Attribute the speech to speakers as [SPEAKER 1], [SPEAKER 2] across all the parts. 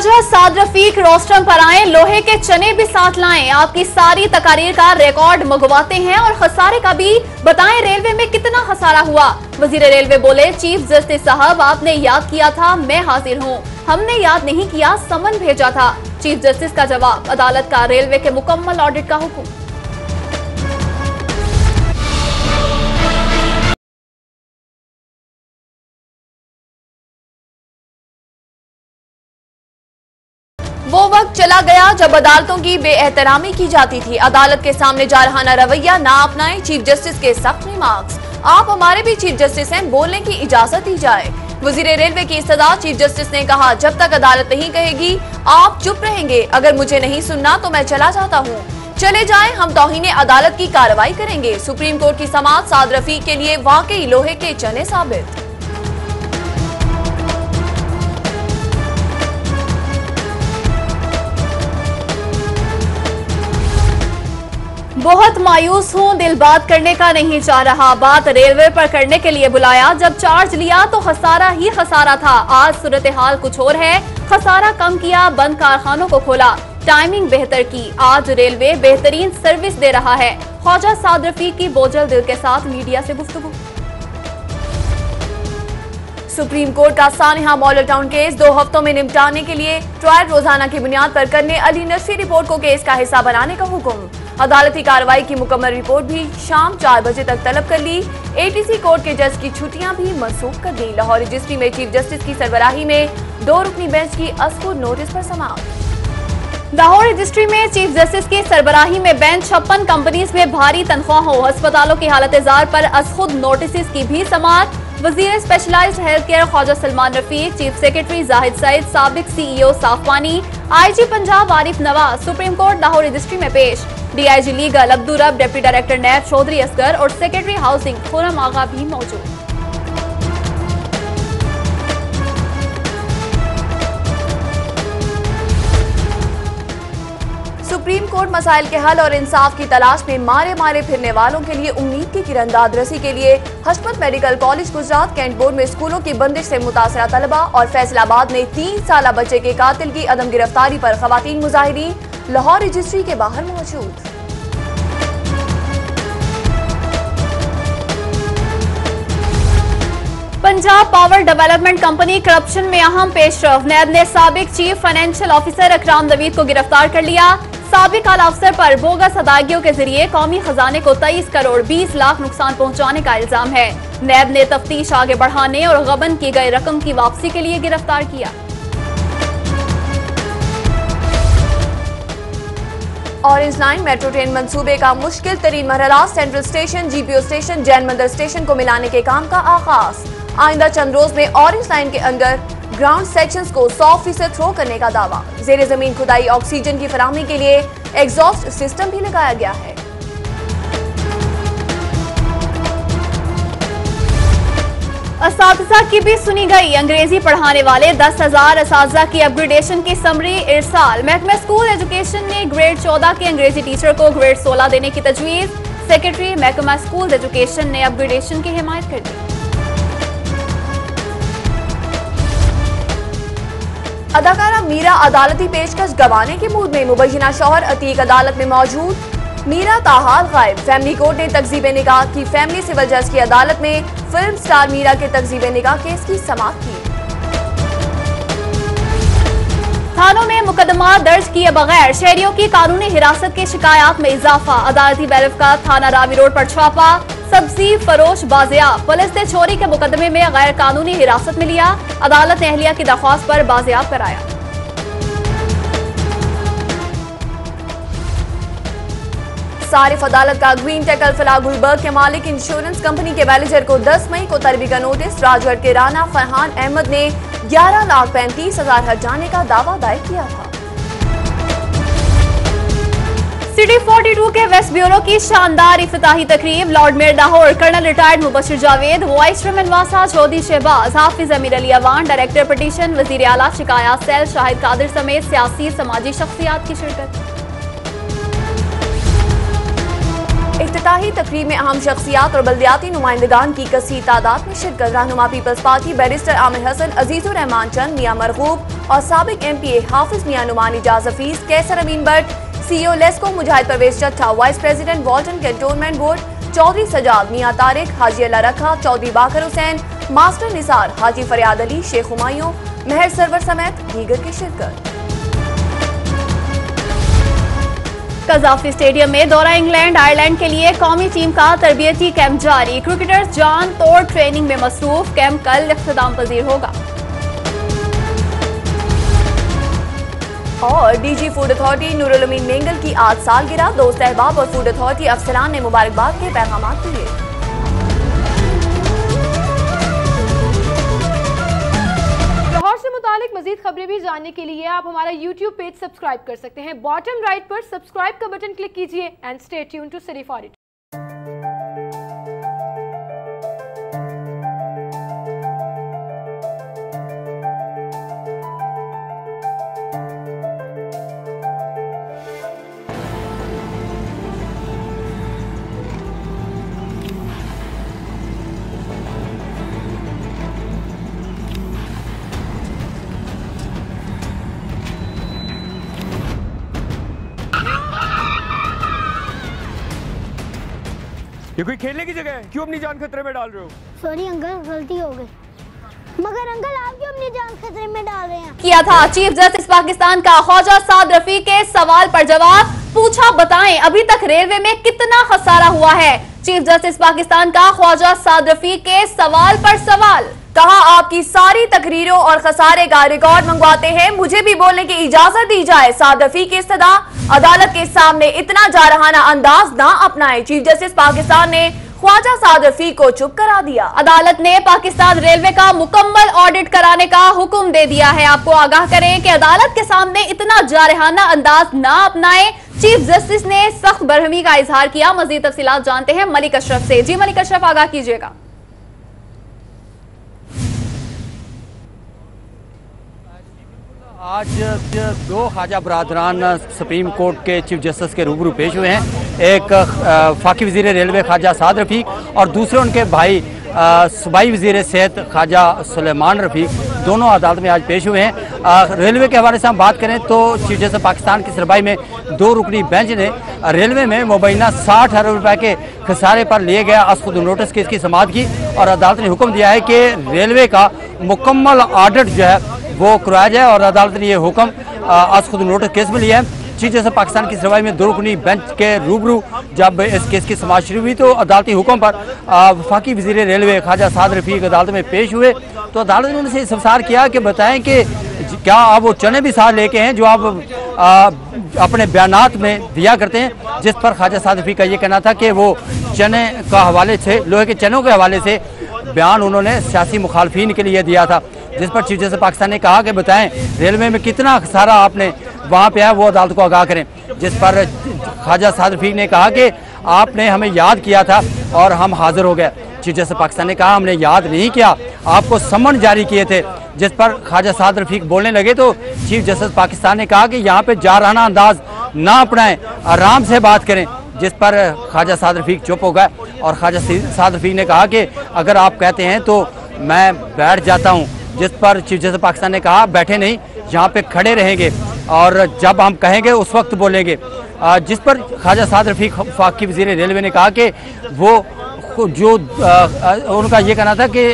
[SPEAKER 1] Khawaja Saad Rafique rostrum पर आए, लोहे के चने भी साथ लाएं, आपकी सारी तकारीर का रिकॉर्ड मंगवाते हैं और खसारे का भी बताएं, रेलवे में कितना खसारा हुआ। वजीर रेलवे बोले, चीफ जस्टिस साहब आपने याद किया था, मैं हाजिर हूं, हमने याद नहीं किया, समन भेजा था। चीफ जस्टिस का जवाब, अदालत का रेलवे के मुकम्मल ऑडिट का हुक्म। वो वक्त चला गया जब अदालतों की बेएहतरामी की जाती थी। अदालत के सामने जारहाना रवैया ना अपनाएं, चीफ जस्टिस के सख्त रिमार्क्स। आप हमारे भी चीफ जस्टिस हैं, बोलने की इजाजत दी जाए। वजीर रेलवे की इस्तदा, चीफ जस्टिस ने कहा, जब तक अदालत नहीं कहेगी आप चुप रहेंगे, अगर मुझे नहीं सुनना तो मैं चला जाता हूँ। चले जाएं, हम तौहीने अदालत की कार्रवाई करेंगे। सुप्रीम कोर्ट की समाअत साद रफीक के लिए वाकई लोहे के चने साबित। बहुत मायूस हूँ, दिल बात करने का नहीं चाह रहा, बात रेलवे पर करने के लिए बुलाया, जब चार्ज लिया तो खसारा ही खसारा था। आज सूरत हाल कुछ और है, खसारा कम किया, बंद कारखानों को खोला, टाइमिंग बेहतर की, आज रेलवे बेहतरीन सर्विस दे रहा है। ख्वाजा साद रफीक की बोझल दिल के साथ मीडिया से गुफ्तगू। सुप्रीम कोर्ट का सानिहा मॉडल टाउन केस 2 हफ्तों में निपटाने के लिए ट्रायल रोजाना की बुनियाद पर करने अली नसफी रिपोर्ट को केस का हिस्सा बनाने का हुक्म। अदालती कार्रवाई की मुकम्मल रिपोर्ट भी शाम 4 बजे तक तलब कर ली। एटीसी कोर्ट के जज की छुट्टियां भी मनसूख कर दी। लाहौर रजिस्ट्री में चीफ जस्टिस की सरबराही में 2 रुकनी बेंच की अस्कुर नोटिस पर समाअत। लाहौर रजिस्ट्री में चीफ जस्टिस की सरबराही में बेंच 56 कंपनीज में भारी तनख्वाहों, अस्पतालों की हालत जार पर असखुद नोटिस की भी समाअत। वजीर specialized health care Khawaja Salman Rafiq, chief secretary Zahid Saeed, साबिक सीईओ साफवानी, IG Punjab Arif Nawaz supreme court Lahore registry में पेश। DIG legal Abdurrab, deputy director NAB Chaudhry Asghar और सेक्रेटरी हाउसिंग खुरम आगा भी मौजूद। सुप्रीम कोर्ट मसाइल के हल और इंसाफ की तलाश में मारे मारे फिरने वालों के लिए उम्मीद की किरण। दादरसी के लिए Hashmat medical college Gujarat cantt board में स्कूलों की बंदिश से मुतासरा तलबा और फैसलाबाद में 3 साल बच्चे के कातिल की अदम गिरफ्तारी पर खवातीन मुजाहिरीन लाहौर रजिस्ट्री के बाहर मौजूद। Punjab power development company corruption में अहम पेशरफ, नैब ने साबिक chief financial officer Akram Naveed को गिरफ्तार कर लिया। साबिक आला अफसर पर बोगस अदायगियों के जरिए कौमी खजाने को 23 करोड़ 20 लाख नुकसान पहुंचाने का इल्जाम है। नैब ने तफ्तीश आगे बढ़ाने और गबन की गई रकम की वापसी के लिए गिरफ्तार किया। ऑरेंज लाइन मेट्रो ट्रेन मंसूबे का मुश्किल तरीन मरहला, central station, GPO station, Jain Mandir station को मिलाने के काम का आगाज। आइंदा चंद रोज में ऑरेंज लाइन के अंदर ग्राउंड सेक्शंस को 100% थ्रो करने का दावा। जेर जमीन खुदाई ऑक्सीजन की फराहमी के लिए एग्जॉस्ट सिस्टम भी लगाया गया है। असातिज़ा की भी सुनी गई, अंग्रेजी पढ़ाने वाले 10,000 असातिज़ा की अपग्रेडेशन की समरी इरसाल। महकमा स्कूल एजुकेशन ने ग्रेड 14 के अंग्रेजी टीचर को ग्रेड 16 देने की तजवीज़। सेक्रेटरी महकमा स्कूल एजुकेशन ने अपग्रेडेशन की हिमायत कर दी। अदाकारा मीरा अदालती पेशकश गंवाने के मूड में, मुबैना शौहर अतीक अदालत में मौजूद। मीरा ताहाल गायब, फैमिली कोर्ट ने तकजीब निकाह की फैमिली सिविल जज की अदालत में फिल्म स्टार मीरा के तकजीब निकाह केस की समाअत की। थानों में मुकदमा दर्ज किए बगैर शहरियों की कानूनी हिरासत की शिकायत में इजाफा। अदालती बैरफ का थाना रावी रोड पर छापा, सब्जी फरोश बाजियाब। पुलिस ने चोरी के मुकदमे में गैर कानूनी हिरासत में लिया। अदालत ने अहलिया की दरख्वास्त पर बाजियाब कराया। सारिफ अदालत का ग्रीन टेकल फलाह गुलबर्ग के मालिक इंश्योरेंस कंपनी के मैनेजर को 10 मई को तलबी का नोटिस। राजगढ़ के राना फरहान अहमद ने 11,35,000 हट जाने का दावा दायर किया था। सिटी 42 के वेस्ट ब्यूरो की शानदार इफ्तिताही तकरीब। Lord mayor Lahore, colonel retired Mubashir Javed, vice chairman वासा चौधरी शहबाज, हाफिज अमीर अली अवान, डायरेक्टर पटिशन, वजीर आला शिकायत सेल शाहिद कादिर समेत सियासी समाजी शख्सियात की शिरकत। इफ्तिताही तकरीब में अहम शख्सियात और बल्दियाती नुमाइंदगान की कसीर तादाद में शिरकत। रहनुमा peoples party barrister Aamir Hassan, Azizur Rehman Chand, Mian Marghoob और साबिक MPA हाफिज मियां नुमान, इजाज हफीज, कैसर अमीन Bhatt, CEO LESCO Mujahid Pervez Chatta, vice president Walton cantonment board Chaudhry Sajjad, Mian Tariq, Haji Allah Rakha, Chaudhry Baqir Hussain, master Nisar, Haji Faryad Ali, Sheikh Humayun, Mehr Sarwar समेत दीगर की शिरकत। कजाफ्ती स्टेडियम में दौरा इंग्लैंड आयरलैंड के लिए कौमी टीम का तरबियती कैंप जारी। क्रिकेटर्स जान तोड़ ट्रेनिंग में मसरूफ। कैंप कल इख्तिताम पजीर होगा। और DG फूड अथॉरिटी नूरुल अमीन मेंगल की आज सालगिरह। दोस्त अहबाब और फूड अथॉरिटी अफसरान ने मुबारकबाद के पैगाम दिए। लाहौर से मुतालिक मजीद खबरें भी जानने के लिए आप हमारा YouTube पेज सब्सक्राइब कर सकते हैं। बॉटम राइट पर सब्सक्राइब का बटन क्लिक कीजिए and stay tune to city for it.
[SPEAKER 2] ये कोई खेलने की जगह है? क्यों अपनी जान खतरे में डाल रहे हो?
[SPEAKER 3] सॉरी अंकल, गलती हो गई। मगर अंकल आप क्यों अपनी जान खतरे में डाल रहे हैं?
[SPEAKER 1] किया था चीफ जस्टिस पाकिस्तान का ख्वाजा साद रफीक के सवाल पर जवाब। पूछा बताएं अभी तक रेलवे में कितना खसारा हुआ है। चीफ जस्टिस पाकिस्तान का ख्वाजा साद रफीक के सवाल पर सवाल। कहा आपकी सारी तकरीरों और खसारे का रिकॉर्ड मंगवाते हैं, मुझे भी बोलने की इजाजत दी जाए। साद रफीक की इस्तदा, अदालत के सामने इतना जारहाना अंदाज ना अपनाए। चीफ जस्टिस पाकिस्तान ने ख्वाजा साद रफीक को चुप करा दिया। अदालत ने पाकिस्तान रेलवे का मुकम्मल ऑडिट कराने का हुक्म दे दिया है। आपको आगाह करें कि अदालत के सामने इतना जारहाना अंदाज ना अपनाए। चीफ जस्टिस ने सख्त बरहमी का इजहार किया। मजीद तफसीलात जानते हैं मलिक अशरफ से। जी मलिक अशरफ, आगाह कीजिएगा।
[SPEAKER 4] आज दो ख्वाजा बरादरान सुप्रीम कोर्ट के चीफ जस्टिस के रूबरू पेश हुए हैं। एक फाकी वजीर रेलवे ख्वाजा साद रफीक और दूसरे उनके भाई सूबाई वजीर सेहत ख्वाजा सुलेमान रफीक, दोनों अदालत में आज पेश हुए हैं। रेलवे के हवाले से हम बात करें तो चीफ जस्टिस पाकिस्तान की सरबराही में 2 रुकनी बेंच ने रेलवे में मुबैना 60 अरब रुपए के खसारे पर लिए गए असखुद नोटिस की इसकी समाअत की और अदालत ने हुक्म दिया है कि रेलवे का मुकम्मल ऑडिट जो है वो करवाया जाए। और अदालत ने ये हुक्म आज खुद नोटिस केस में लिया है। चीफ जस्टिस पाकिस्तान की सरबराही में 2 रुकनी बेंच के रूबरू जब इस केस की समाअत शुरू हुई तो अदालती हुक्म पर वफाकी वजीर रेलवे ख्वाजा साद रफीक अदालत में पेश हुए। तो अदालत ने उनसे इस्तफसार किया कि बताएं कि क्या आप वो चने भी साथ लेके हैं जो आप अपने बयानात में दिया करते हैं, जिस पर ख्वाजा साद रफीक का ये कहना था कि वो चने का हवाले से, लोहे के चनों के हवाले से बयान उन्होंने सियासी मुखालफिन के लिए दिया था। जिस पर चीफ जस्टिस पाकिस्तान ने कहा कि बताएं रेलवे में कितना खसारा आपने वहाँ पे है, वो अदालत को आगाह करें। जिस पर ख्वाजा साद रफीक ने कहा कि आपने हमें याद किया था और हम हाजिर हो गए। चीफ जस्टिस पाकिस्तान ने कहा हमने याद नहीं किया, आपको समन जारी किए थे। जिस पर ख्वाजा साद रफीक बोलने लगे तो चीफ जस्टिस पाकिस्तान ने कहा कि यहाँ पे जारहाना अंदाज ना अपनाएं, आराम से बात करें। जिस पर ख्वाजा साद रफीक चुप हो गए और ख्वाजा साद रफीक ने कहा कि अगर आप कहते हैं तो मैं बैठ जाता हूँ। जिस पर चीफ जस्टिस पाकिस्तान ने कहा बैठे नहीं, यहाँ पे खड़े रहेंगे और जब हम कहेंगे उस वक्त बोलेंगे। जिस पर ख्वाजा साद रफीक फाकी वजीर रेलवे ने कहा कि वो जो उनका ये कहना था कि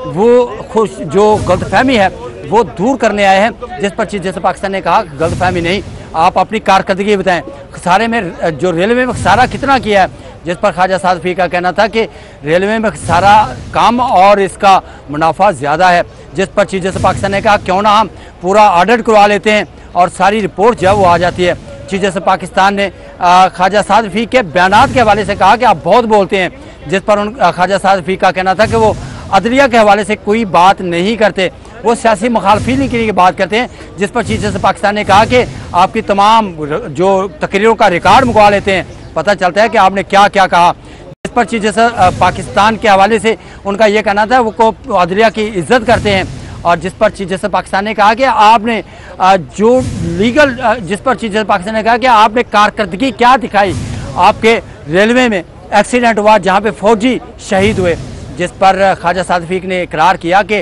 [SPEAKER 4] वो जो गलतफहमी है वो दूर करने आए हैं। जिस पर चीफ जस्टिस पाकिस्तान ने कहा गलतफहमी नहीं, आप अपनी कारकर्दगी बताएं, खसारे में जो रेलवे में खसारा कितना किया है। जिस पर ख्वाजा साद रफीक का कहना था कि रेलवे में खसारा कम और इसका मुनाफा ज़्यादा है। जिस पर चीफ जस्टिस पाकिस्तान ने कहा क्यों ना हम पूरा ऑडिट करवा लेते हैं और सारी रिपोर्ट जो है वो आ जाती है। चीफ जस्टिस पाकिस्तान ने ख्वाजा साद रफीक के बयानात के हवाले से कहा कि आप बहुत बोलते हैं। जिस पर ख्वाजा साद रफीक का कहना था कि वो अदलिया के हवाले से कोई बात नहीं करते, वो सियासी मुखालफिन की बात करते हैं। जिस पर चीफ जस्टिस पाकिस्तान ने कहा कि आपकी तमाम जो तकरीरों का रिकॉर्ड मंगवा लेते हैं, पता चलता है कि आपने क्या क्या कहा। इस पर चीफ जस्टिस पाकिस्तान के हवाले से उनका ये कहना था वो अदलिया की इज्जत करते हैं। और जिस पर चीफ जस्टिस पाकिस्तान ने कहा कि आपने जो लीगल, जिस पर चीफ जस्टिस पाकिस्तान ने कहा कि आपने कारकर्दगी क्या दिखाई, आपके रेलवे में एक्सीडेंट हुआ जहाँ पे फौजी शहीद हुए, जिस पर ख्वाजा साद रफीक ने इकरार किया कि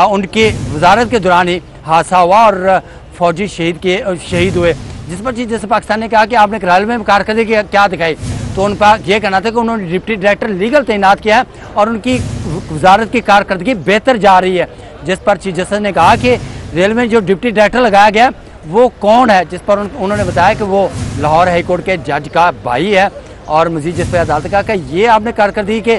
[SPEAKER 4] उनकी वजारत के दौरान ही हादसा हुआ और फौजी शहीद हुए। जिस पर जैसे पाकिस्तान ने कहा कि आपने रेलवे में कारकर्दगी क्या दिखाई, तो उन पर यह कहना था कि उन्होंने डिप्टी डायरेक्टर लीगल तैनात किया है और उनकी वजारत की कारकर्दगी बेहतर जा रही है। जिस पर चीफ जस्टिस ने कहा कि रेलवे में जो डिप्टी डायरेक्टर लगाया गया वो कौन है, जिस पर उन्होंने बताया कि वो लाहौर हाईकोर्ट के जज का भाई है। और मजीद जिस पर अदालत कहा कि ये आपने कारकर्दगी के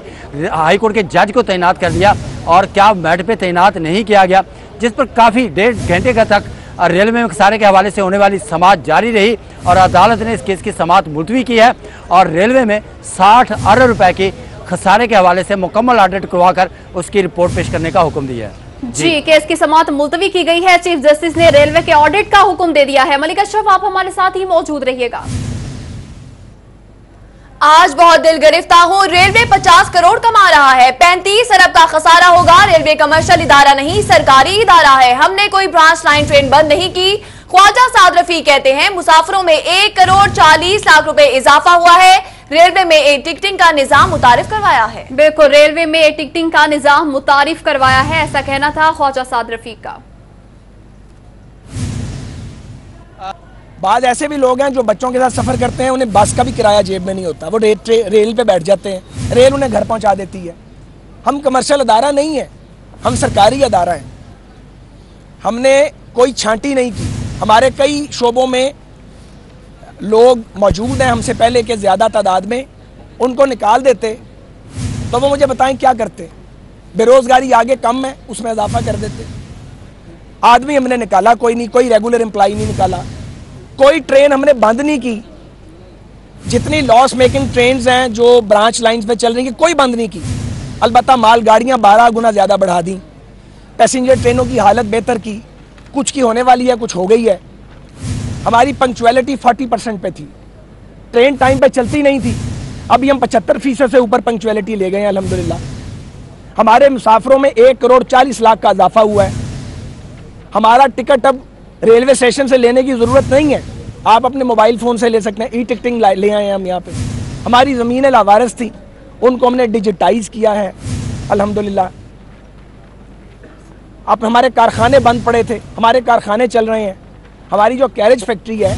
[SPEAKER 4] हाईकोर्ट के जज को तैनात कर दिया और क्या मेरिट पे तैनात नहीं किया गया, जिस पर काफ़ी 1.5 घंटे का तक रेलवे में खसारे के हवाले से होने वाली समाअत जारी रही और अदालत ने इस केस की समाअत मुलतवी की है और रेलवे में 60 अरब रुपए की खसारे के हवाले से मुकम्मल ऑडिट करवाकर उसकी रिपोर्ट पेश करने का हुक्म दिया है।
[SPEAKER 1] जी, केस की समाअत मुलतवी की गई है। चीफ जस्टिस ने रेलवे के ऑडिट का हुक्म दे दिया है। मलिक अशरफ, आप हमारे साथ ही मौजूद रहिएगा। आज बहुत दिल गिरफ्तार हूं। रेलवे 50 करोड़ कमा रहा है, 35 अरब का खसारा होगा। रेलवे कमर्शियल इदारा नहीं, सरकारी इदारा है। हमने कोई ब्रांच लाइन ट्रेन बंद नहीं की। ख्वाजा साद रफीक कहते हैं मुसाफिरों में 1 करोड़ 40 लाख रुपए इजाफा हुआ है। रेलवे में एक टिकटिंग का निजाम मुतारिफ करवाया है। बिल्कुल, रेलवे में एक टिकटिंग का निजाम मुतारिफ करवाया है, ऐसा कहना था ख्वाजा साद रफीक का।
[SPEAKER 5] बाद ऐसे भी लोग हैं जो बच्चों के साथ सफर करते हैं, उन्हें बस का भी किराया जेब में नहीं होता, वो रेल पे बैठ जाते हैं, रेल उन्हें घर पहुंचा देती है। हम कमर्शियल अदारा नहीं है, हम सरकारी अदारा हैं। हमने कोई छांटी नहीं की। हमारे कई शोबों में लोग मौजूद हैं हमसे पहले के ज़्यादा तादाद में, उनको निकाल देते तो वो मुझे बताएं क्या करते। बेरोज़गारी आगे कम है, उसमें इजाफा कर देते। आदमी हमने निकाला कोई नहीं, कोई रेगुलर एम्प्लॉय नहीं निकाला, कोई ट्रेन हमने बंद नहीं की। जितनी लॉस मेकिंग ट्रेन्स हैं जो ब्रांच लाइंस पे चल रही हैं कोई बंद नहीं की। अलबत्ता मालगाड़ियाँ 12 गुना ज़्यादा बढ़ा दी, पैसेंजर ट्रेनों की हालत बेहतर की, कुछ की होने वाली है, कुछ हो गई है। हमारी पंक्चुअलिटी 40% पे थी, ट्रेन टाइम पे चलती नहीं थी, अभी हम 75% से ऊपर पंक्चुअलिटी ले गए हैं अल्हम्दुलिल्लाह। हमारे मुसाफिरों में 1 करोड़ 40 लाख का इजाफा हुआ है। हमारा टिकट अब रेलवे स्टेशन से लेने की ज़रूरत नहीं है, आप अपने मोबाइल फ़ोन से ले सकते हैं। ई टिकटिंग ले आए हैं हम यहाँ पे। हमारी ज़मीनें लावारिस थी, उनको हमने डिजिटाइज किया है अल्हम्दुलिल्लाह। अब हमारे कारखाने बंद पड़े थे, हमारे कारखाने चल रहे हैं। हमारी जो कैरेज फैक्ट्री है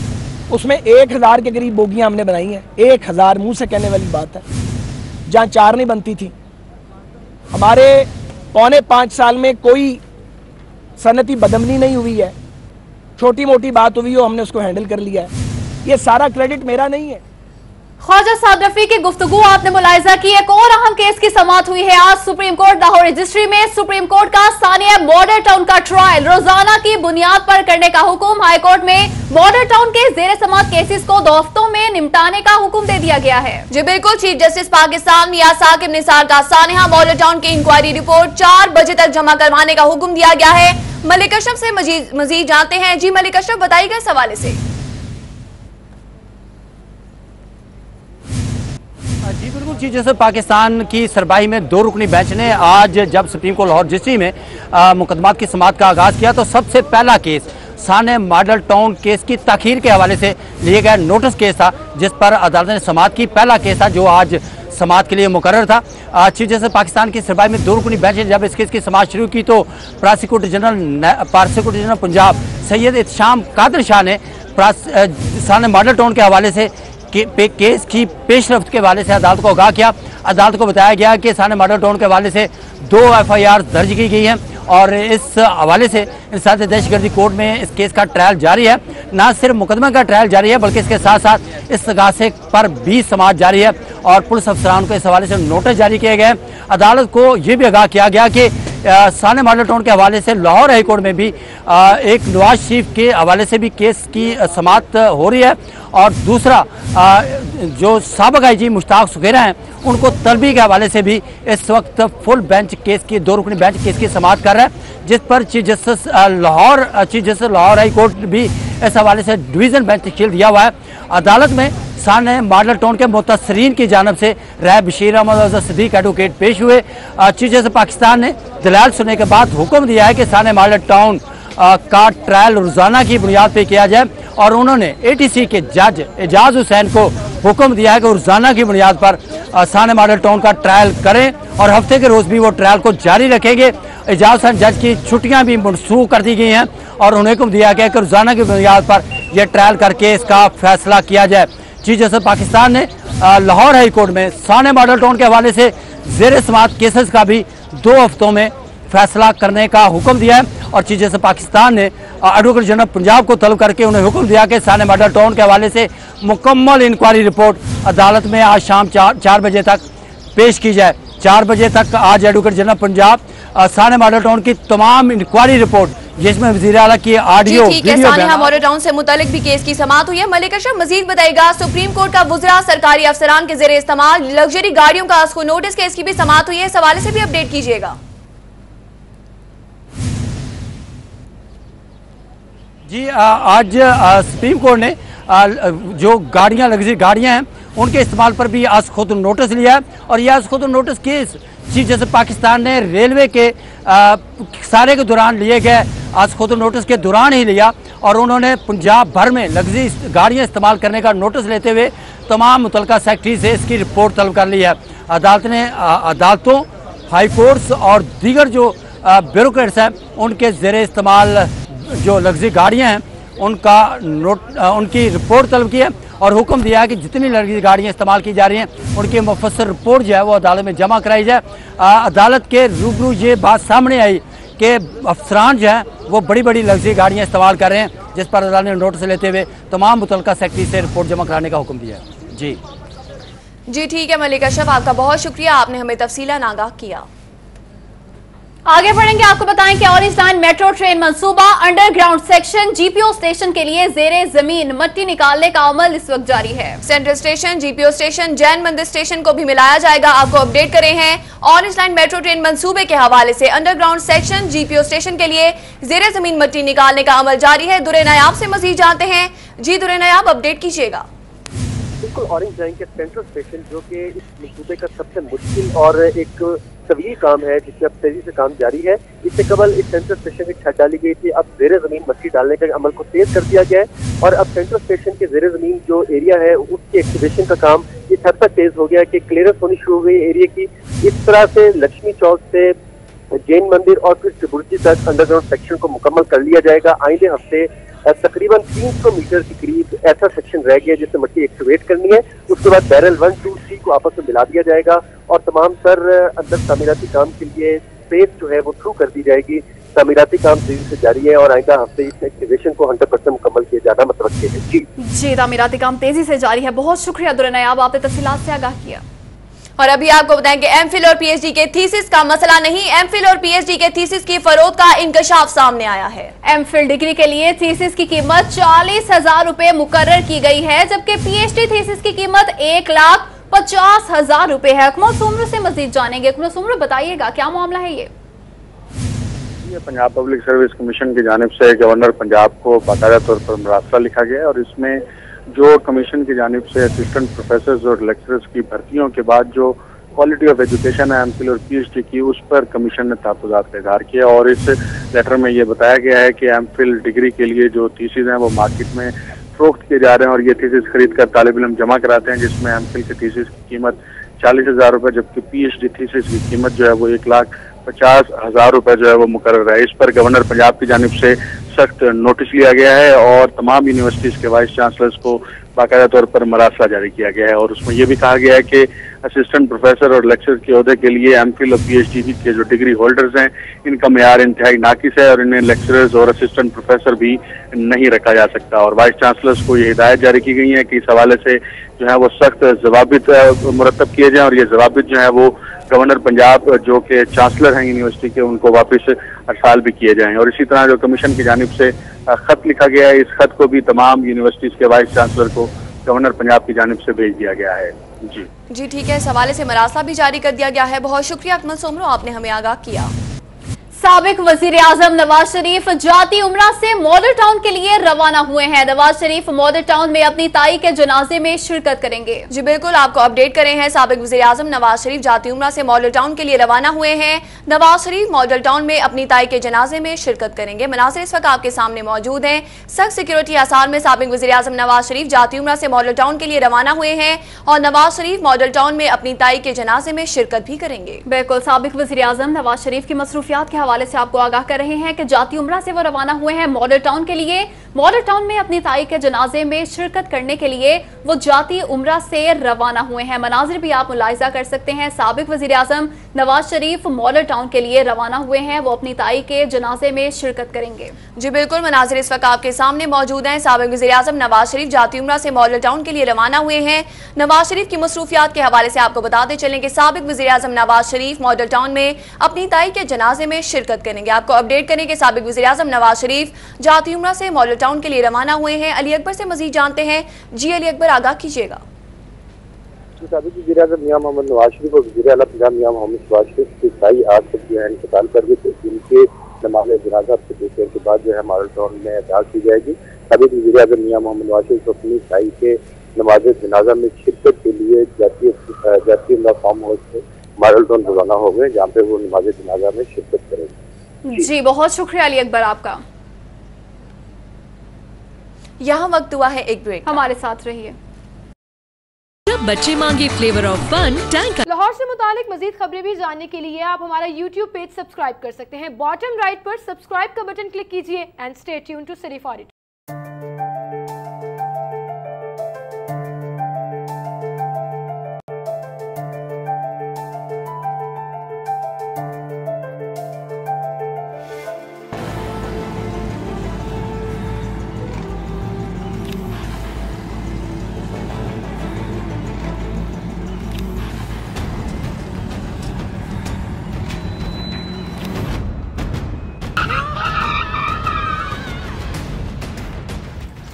[SPEAKER 5] उसमें 1000 के करीब बोगियाँ हमने बनाई हैं। 1000 मुँह से कहने वाली बात है, जहाँ 4 नहीं बनती थी। हमारे 4.25 साल में कोई सनती बदमनी नहीं हुई है, छोटी मोटी बात हुई हो हमने उसको हैंडल कर लिया है। ये सारा क्रेडिट मेरा नहीं है।
[SPEAKER 1] ख्वाजा साद रफीक की गुफ्तगू आपने मुलाहिजा की। एक और अहम केस की समाअत हुई है आज सुप्रीम कोर्ट लाहौर रजिस्ट्री में। सुप्रीम कोर्ट का सानिया मॉडल टाउन का ट्रायल रोजाना की बुनियाद पर करने का हुक्म। हाईकोर्ट में मॉडल टाउन के जेर समाअत केसेस को 2 हफ्तों में निपटाने का हुक्म दे दिया गया है। जी बिल्कुल, चीफ जस्टिस पाकिस्तान मियां साकिब निसार का सानिया मॉडल टाउन की इंक्वायरी रिपोर्ट 4 बजे तक जमा करवाने का हुक्म दिया गया है। मलिक अशरफ से मजीद जानते हैं। जी मलिक अशरफ, बताइएगा इस हवाले से।
[SPEAKER 4] जी बिल्कुल, चीफ जस्टिस पाकिस्तान की सरबराही में 2 रुकनी बेंच ने आज जब सुप्रीम कोर्ट लाहौर रजिस्ट्री में मुकदमात की समाअत का आगाज़ किया तो सबसे पहला केस साने मॉडल टाउन केस की ताखीर के हवाले से लिए गए नोटिस केस था, जिस पर अदालत ने समाअत की। पहला केस था जो आज समाअत के लिए मुकर्रर था। चीफ जस्टिस पाकिस्तान की सरबराही में 2 रुकनी बेंच ने जब इस केस की समाअत शुरू की तो प्रोसिक्यूटर जनरल पंजाब सैयद इत्शाम कादर शाह ने साने मॉडल टाउन के हवाले से केस की पेशरफ्त के हवाले से अदालत को आगाह किया। अदालत को बताया गया कि साने मॉडल टाउन के हवाले से 2 FIR दर्ज की गई हैं और इस हवाले से इंसाफ दहशतगर्दी कोर्ट में इस केस का ट्रायल जारी है। न सिर्फ मुकदमा का ट्रायल जारी है बल्कि इसके साथ साथ इस तगासे पर भी समाअत जारी है और पुलिस अफसरान को इस हवाले से नोटिस जारी किए गए। अदालत को ये भी आगाह किया गया कि साने मॉडल टाउन के हवाले से लाहौर हाई कोर्ट में भी एक नवाज शरीफ के हवाले से भी केस की समाअत हो रही है और दूसरा जो साबिक IG मुश्ताक सुखेरा हैं उनको तलबी के हवाले से भी इस वक्त फुल बेंच केस की 2 रुकनी बेंच केस की समाअत कर रहा है, जिस पर chief justice Lahore high court भी इस हवाले से डिवीज़न बेंच तश्कील दिया हुआ है। अदालत में साने मॉडल टाउन के मुतसरीन की जानब से राय बशीर अहमद सदीक एडवोकेट पेश हुए। चीफ जस्टिस पाकिस्तान ने दलाल सुनने के बाद हुक्म दिया है कि साने मॉडल टाउन का ट्रायल रोजाना की बुनियाद पर किया जाए और उन्होंने ATC के जज एजाज हुसैन को हुक्म दिया है कि रोजाना की बुनियाद पर साने मॉडल टाउन का ट्रायल करें और हफ्ते के रोज भी वो ट्रायल को जारी रखेंगे। एजाज हुसैन जज की छुट्टियां भी मनसूख कर दी गई हैं और उन्हें हुक्म दिया गया कि रोजाना की बुनियाद पर यह ट्रायल करके इसका फैसला किया जाए। चीफ जस्टिस पाकिस्तान ने लाहौर हाई कोर्ट में साने मॉडल टाउन के हवाले से ज़ेर समाअत केसेस का भी 2 हफ्तों में फैसला करने का हुक्म दिया है और चीफ जस्टिस पाकिस्तान ने एडवोकेट जनरल पंजाब को तलब करके उन्हें हुक्म दिया कि साने मॉडल टाउन के हवाले से मुकम्मल इंक्वायरी रिपोर्ट अदालत में आज शाम 4 बजे तक पेश की जाए। 4 बजे तक आज एडवोकेट जनरल पंजाब साने मॉडल टाउन की तमाम इंक्वायरी रिपोर्ट जिसमें वज़ीर आला की ऑडियो
[SPEAKER 1] सानिहा मॉडल टाउन से मुतालिक भी केस की समाअत हुई है। मलिक अशरफ मजीद बताएगा, सुप्रीम कोर्ट का वुज़रा सरकारी अफसरान के जेर इस्तेमाल लग्जरी गाड़ियों का आस्को नोटिस केस की भी समाअत हुई है। इस हवाले से भी अपडेट कीजिएगा।
[SPEAKER 4] जी आज सुप्रीम कोर्ट ने जो गाड़ियां लग्जरी गाड़ियां हैं उनके इस्तेमाल पर भी आज खुद नोटिस लिया है और यह आज खुद notice case chief justice Pakistan ने रेलवे के सारे के दौरान लिए गए आज खुद नोटिस के दौरान ही लिया और उन्होंने पंजाब भर में लग्जरी गाड़ियां इस्तेमाल करने का नोटिस लेते हुए तमाम मुतलका सेक्रेटरी से इसकी रिपोर्ट तलब कर ली है। अदालत ने अदालतों, हाई कोर्ट्स और दीगर जो ब्यूरोक्रेट्स हैं उनके ज़ेर इस्तेमाल जो लग्जरी गाड़ियां हैं उनकी रिपोर्ट तलब की है और हुक्म दिया है कि जितनी लग्जरी गाड़ियां इस्तेमाल की जा रही हैं उनकी मुफस्सल रिपोर्ट जो है वो अदालत में जमा कराई जाए। अदालत के रूबरू ये बात सामने आई कि अफसरान जो हैं वो बड़ी बड़ी लग्जरी गाड़ियां इस्तेमाल कर रहे हैं, जिस पर अदालत ने नोटिस लेते हुए तमाम मुतलका सेक्रेटरी से रिपोर्ट जमा कराने का हुक्म दिया है।
[SPEAKER 1] जी ठीक है मलिक अशरफ, आपका बहुत शुक्रिया, आपने हमें तफसीलन आगाह किया।
[SPEAKER 6] आगे बढ़ेंगे, आपको बताएं कि ऑरेंज लाइन मेट्रो ट्रेन मंसूबा अंडरग्राउंड सेक्शन GPO स्टेशन के लिए जेरे जमीन मट्टी निकालने का अमल इस वक्त जारी है।
[SPEAKER 1] Central station, GPO station, Jain Mandir station को भी मिलाया जाएगा। आपको अपडेट करे हैं ऑरेंज लाइन मेट्रो ट्रेन मंसूबे के हवाले से अंडरग्राउंड सेक्शन GPO स्टेशन के लिए जेरे जमीन मट्टी निकालने का अमल जारी है। दुरे नायाब से मजीद जानते हैं। जी दुरे नायाब, अपडेट कीजिएगा।
[SPEAKER 7] बिल्कुल, ऑरेंज लाइन के सेंट्रल स्टेशन जो कि इस मंसूबे का सबसे मुश्किल और एक तवील काम है जिसमें अब तेजी से काम जारी है। इससे कबल इस सेंट्रल स्टेशन की छत डाली गई थी, अब जेरे जमीन मट्टी डालने के अमल को तेज कर दिया गया है और अब सेंट्रल स्टेशन के जेरे जमीन जो एरिया है उसकी एक्टिवेशन का काम इस हद तक तेज हो गया है कि क्लियरेंस होनी शुरू हो गई एरिया की। इस तरह से लक्ष्मी चौक से जैन मंदिर और फिर त्रिभुर्जी तक अंडरग्राउंड सेक्शन को मुकम्मल कर लिया जाएगा। आइंदे हफ्ते तकरीबन 300 मीटर के करीब ऐसा सेक्शन रह गया जिससे मट्टी एक्टिवेट करनी है। उसके बाद बैरल 1, 2, 3 को आपस में मिला दिया जाएगा और तमाम तर अंदर तामीराती काम के लिए स्पेस जो है वो थ्रू कर दी जाएगी। तामीराती काम तेजी से जारी है और आइंदा हफ्ते इस एक्टिवेशन को 100% मुकम्मल किया जाना मतवक्किल है।
[SPEAKER 6] जी तामीराती काम तेजी से जारी है। बहुत शुक्रिया दुरे नायाब, आपने तफसीलात से आगाह किया।
[SPEAKER 1] और अभी आपको बताएंगे एमफिल और पीएचडी के थीसिस का मसला नहीं, एमफिल और पीएचडी के थीसिस की फरोख्त का इंकशाफ सामने आया है।
[SPEAKER 6] एमफिल डिग्री के लिए थीसिस की कीमत 40,000 रुपए मुकर्रर की गई है, जबकि पीएचडी थीसिस की कीमत 1,50,000 रुपए है। अकमल सुमर से मजीद जानेंगे। अकमल सुमर, बताइएगा क्या मामला है ये?
[SPEAKER 8] पंजाब पब्लिक सर्विस कमीशन की जानिब से गवर्नर पंजाब को बाकायदा तौर पर मरासला लिखा गया और इसमें जो कमीशन की जानिब से असिस्टेंट प्रोफेसर्स और लेक्चरर्स की भर्तियों के बाद जो क्वालिटी ऑफ एजुकेशन है एमफिल और पीएचडी की, उस पर कमीशन ने तहफ़्फ़ुज़ात का इज़हार किया और इस लेटर में ये बताया गया है कि एमफिल डिग्री के लिए जो थीसिस हैं वो मार्केट में फरोख्त किए जा रहे हैं और ये थीसिस खरीद कर तालिब इल्म जमा कराते हैं, जिसमें एमफिल की थीसिस की कीमत 40,000 रुपये जबकि पीएचडी थीसिस की कीमत जो है वो 1,50,000 रुपये जो है वो मुकर्रर है। इस पर गवर्नर पंजाब की जानिब से सख्त नोटिस लिया गया है और तमाम यूनिवर्सिटीज़ के वाइस चांसलर्स को बाकायदा तौर पर मरासला जारी किया गया है और उसमें यह भी कहा गया है कि असिस्टेंट प्रोफेसर और लेक्चर के ओहदे के लिए एमफिल और पीएचडी के जो डिग्री होल्डर्स हैं इनका मेयार इंतहाई नाकिस है और इन्हें लेक्चरर्स और असिस्टेंट प्रोफेसर भी नहीं रखा जा सकता और वाइस चांसलर्स को ये हिदायत जारी की गई है कि इस हवाले से जो है वो सख्त जवाबित मुरतब किए जाएँ और ये जवाबित जो है वो गवर्नर पंजाब जो कि चांसलर हैं यूनिवर्सिटी के उनको वापस अरसाल भी किए जाएं और इसी तरह जो कमीशन की जानिब से खत लिखा गया है, इस खत को भी तमाम यूनिवर्सिटीज़ के वाइस चांसलर को गवर्नर पंजाब की जानिब से भेज दिया गया है।
[SPEAKER 1] जी ठीक है, इस हवाले से मरासला भी जारी कर दिया गया है। बहुत शुक्रिया अकमल सोमरो, आपने हमें आगाह किया।
[SPEAKER 6] साबिक वजीर आजम नवाज शरीफ जाती उमरा से मॉडल टाउन के लिए रवाना हुए हैं। नवाज शरीफ मॉडल टाउन में अपनी ताई के जनाजे में शिरकत करेंगे।
[SPEAKER 1] जी बिल्कुल, आपको अपडेट करें हैं। साबिक वजीर आजम नवाज शरीफ जाती उमरा से मॉडल टाउन के लिए रवाना हुए हैं। नवाज शरीफ मॉडल टाउन में अपनी ताई के जनाजे में शिरकत करेंगे। मनासिर इस वक्त आपके सामने मौजूद हैं। सख्त सिक्योरिटी आसार में साबिक वजीर आजम नवाज शरीफ जाती उमरा से मॉडल टाउन के लिए रवाना हुए हैं और नवाज शरीफ मॉडल टाउन में अपनी ताई के जनाजे में शिरकत भी करेंगे।
[SPEAKER 6] बिल्कुल, साबिक वजीर आजम नवाज शरीफ की मसरूफियात के हवाले से आपको आगाह कर रहे हैं कि जाती उमरा से वो रवाना हुए हैं मॉडल टाउन के लिए। मॉडल टाउन में अपनी ताई के जनाजे में शिरकत करने के लिए वो जाती उमरा से रवाना हुए हैं। मनाजिर भी आप मुलाहिजा कर सकते हैं। साबिक वजीर आजम नवाज शरीफ मॉडल टाउन के लिए रवाना हुए हैं, वो अपनी ताई के जनाजे में शिरकत करेंगे।
[SPEAKER 1] जी बिल्कुल, मनाजिर इस वक्त आपके सामने मौजूद हैं। साबिक वजीर आजम नवाज शरीफ जाती उमरा से मॉडल टाउन के लिए रवाना हुए हैं। नवाज शरीफ की मसरूफियात के हवाले से आपको बताते चलें कि साबिक वजीर आजम नवाज शरीफ मॉडल टाउन में अपनी ताई के जनाजे में शिरकत करेंगे। आपको अपडेट करें कि साबिक वज़ीर आज़म नवाज शरीफ जाती उमरा से मॉडल टाउन के लिए रवाना हुए हैं। अली अकबर से मजीद जानते हैं। जी अली अकबर, आगाह कीजिएगा।
[SPEAKER 7] साबिक वज़ीर आज़म मियां मोहम्मद नवाज शरीफ और वज़ीर आला पंजाब मियां मोहम्मद शहबाज शरीफ की ताई आज तक जो है इंतकाल कर गई थी। जिनके नमाज़ जनाजा कुछ देर के बाद जो है मॉडल टाउन में अदा की जाएगी। साबिक वज़ीर आज़म मियां मोहम्मद नवाज शरीफ अपनी ताई के नमाज जनाजा में शिरकत के लिए जाती उमरा फार्म हाउस से मॉडल टाउन रवाना हो गए, जहाँ पे वो नमाज जनाजा में शिरकत करेंगे।
[SPEAKER 6] जी बहुत शुक्रिया अली अकबर आपका।
[SPEAKER 1] यहाँ वक्त हुआ है एक ब्रेक,
[SPEAKER 6] हमारे साथ रहिए।
[SPEAKER 9] जब बच्चे मांगे flavour of fun tank.
[SPEAKER 10] Lahore से मुतालिक मजीद खबरें भी जानने के लिए आप हमारा YouTube पेज सब्सक्राइब कर सकते हैं। बॉटम राइट पर सब्सक्राइब का बटन क्लिक कीजिए and stay tuned to city for it.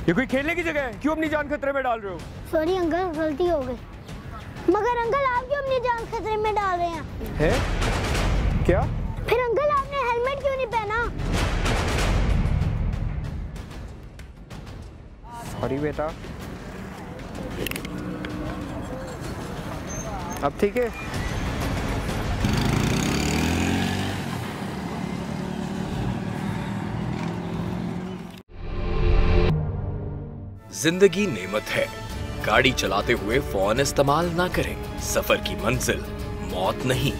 [SPEAKER 2] ये कोई खेलने की जगह है, क्यों अपनी जान खतरे में डाल रहे हो?
[SPEAKER 3] सॉरी अंकल, गलती हो गई। मगर अंकल आप क्यों अपनी जान खतरे में डाल रहे हैं?
[SPEAKER 2] है? क्या?
[SPEAKER 3] फिर अंकल आपने हेलमेट क्यों नहीं पहना?
[SPEAKER 2] सॉरी बेटा। अब ठीक है?
[SPEAKER 11] जिंदगी नेमत है, गाड़ी चलाते हुए फोन इस्तेमाल ना करें। सफर की मंजिल मौत नहीं।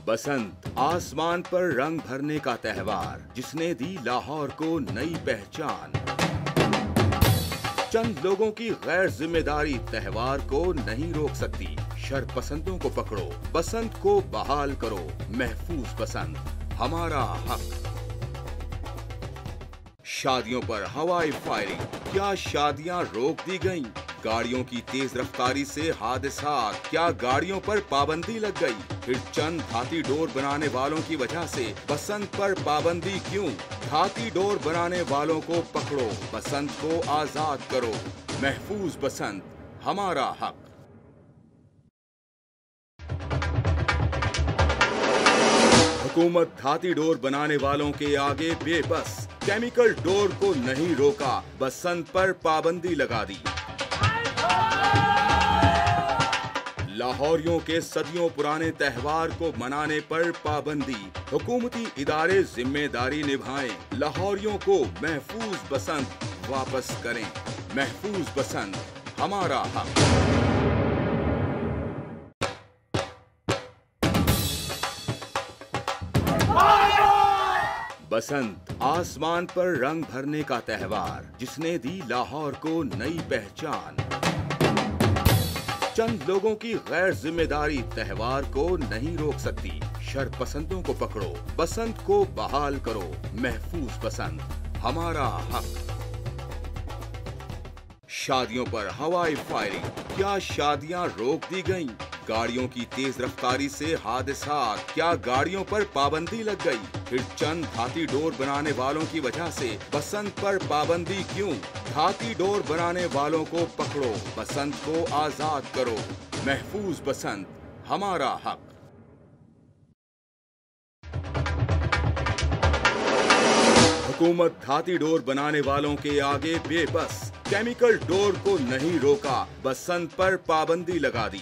[SPEAKER 12] बसंत आसमान पर रंग भरने का त्योहार, जिसने दी लाहौर को नई पहचान। चंद लोगों की गैर जिम्मेदारी त्योहार को नहीं रोक सकती। शरपसंदों को पकड़ो, बसंत को बहाल करो। महफूज बसंत हमारा हक। शादियों पर हवाई फायरिंग, क्या शादियां रोक दी गईं? गाड़ियों की तेज रफ्तारी से हादसात, क्या गाड़ियों पर पाबंदी लग गई? फिर चंद धाती डोर बनाने वालों की वजह से बसंत पर पाबंदी क्यों? धाती डोर बनाने वालों को पकड़ो, बसंत को आजाद करो। महफूज बसंत हमारा हक। हुकूमत धाती डोर बनाने वालों के आगे बेबस। केमिकल डोर को नहीं रोका, बसंत पर पाबंदी लगा दी। लाहौरियों के सदियों पुराने त्योहार को मनाने पर पाबंदी। हुकूमती इदारे जिम्मेदारी निभाएं, लाहौरियों को महफूज बसंत वापस करें। महफूज बसंत हमारा हक। बसंत आसमान पर रंग भरने का त्योहार, जिसने दी लाहौर को नई पहचान। चंद लोगों की गैर जिम्मेदारी त्योहार को नहीं रोक सकती। शरपसंदों को पकड़ो, बसंत को बहाल करो। महफूज बसंत हमारा हक। शादियों पर हवाई फायरिंग, क्या शादियां रोक दी गईं? गाड़ियों की तेज रफ्तारी से हादसात, क्या गाड़ियों पर पाबंदी लग गई? फिर चंद धाती डोर बनाने वालों की वजह से बसंत पर पाबंदी क्यों? धाती डोर बनाने वालों को पकड़ो, बसंत को आजाद करो। महफूज बसंत, हमारा हक। हुकूमत धाती डोर बनाने वालों के आगे बेबस, केमिकल डोर को नहीं रोका, बसंत पर पाबंदी लगा दी।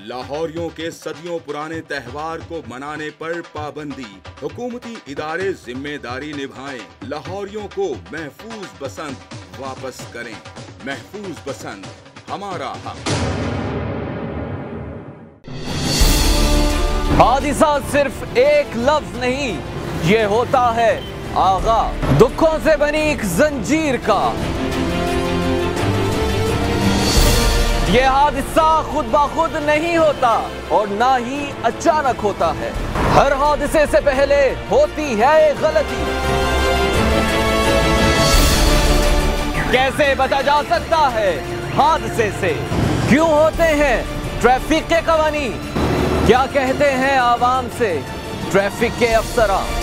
[SPEAKER 12] लाहौरियों के सदियों पुराने त्योहार को मनाने पर पाबंदी, हुकूमती इदारे जिम्मेदारी निभाएं, लाहौरियों को महफूज बसंत वापस करें। महफूज बसंत, हमारा हक।
[SPEAKER 13] हादिसा सिर्फ एक लफ्ज नहीं, ये होता है आगा दुखों से बनी एक जंजीर का। ये हादसा खुद ब खुद नहीं होता और ना ही अचानक होता है। हर हादसे से पहले होती है एक गलती। कैसे बचा जा सकता है हादसे से? क्यों होते हैं ट्रैफिक के कवानीन? क्या कहते हैं आवाम से ट्रैफिक के अफसरान?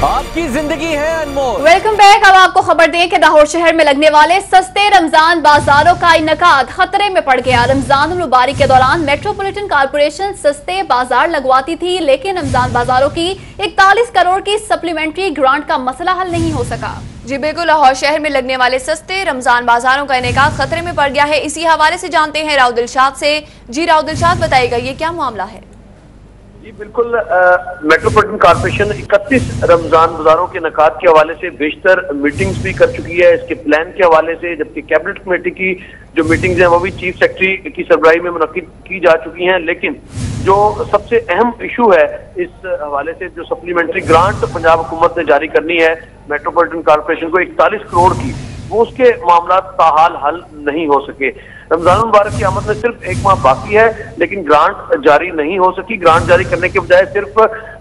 [SPEAKER 13] आपकी जिंदगी है अनमोल।
[SPEAKER 6] Welcome back. अब आपको खबर दें कि लाहौर शहर में लगने वाले सस्ते रमजान बाजारों का इनकाद खतरे में पड़ गया। रमजान मुबारक के दौरान मेट्रोपॉलिटन कॉर्पोरेशन सस्ते बाजार लगवाती थी, लेकिन रमजान बाजारों की 41 करोड़ की सप्लीमेंट्री ग्रांट का मसला हल नहीं हो सका।
[SPEAKER 1] जी बिल्कुल, लाहौर शहर में लगने वाले सस्ते रमजान बाजारों का इनेकाद खतरे में पड़ गया है। इसी हवाले से जानते हैं राव दिलशाद से। जी राव दिलशाद, बताइएगा ये क्या मामला है?
[SPEAKER 7] जी बिल्कुल, मेट्रोपॉलिटन कॉर्पोरेशन 31 रमजान बाजारों के इनेकाद के हवाले से बेशतर मीटिंग्स भी कर चुकी है, इसके प्लान के हवाले से, जबकि कैबिनेट कमेटी की जो मीटिंग्स हैं वो भी चीफ सेक्रेटरी की सरबराही में मुनक्किद की जा चुकी हैं। लेकिन जो सबसे अहम इशू है इस हवाले से, जो सप्लीमेंट्री ग्रांट पंजाब हुकूमत ने जारी करनी है मेट्रोपॉलिटन कॉर्पोरेशन को 41 करोड़ की, वो उसके मामला ताहाल हल नहीं हो सके। रमजान मुबारक की आमद में सिर्फ एक माह बाकी है, लेकिन ग्रांट जारी नहीं हो सकी। ग्रांट जारी करने के बजाय सिर्फ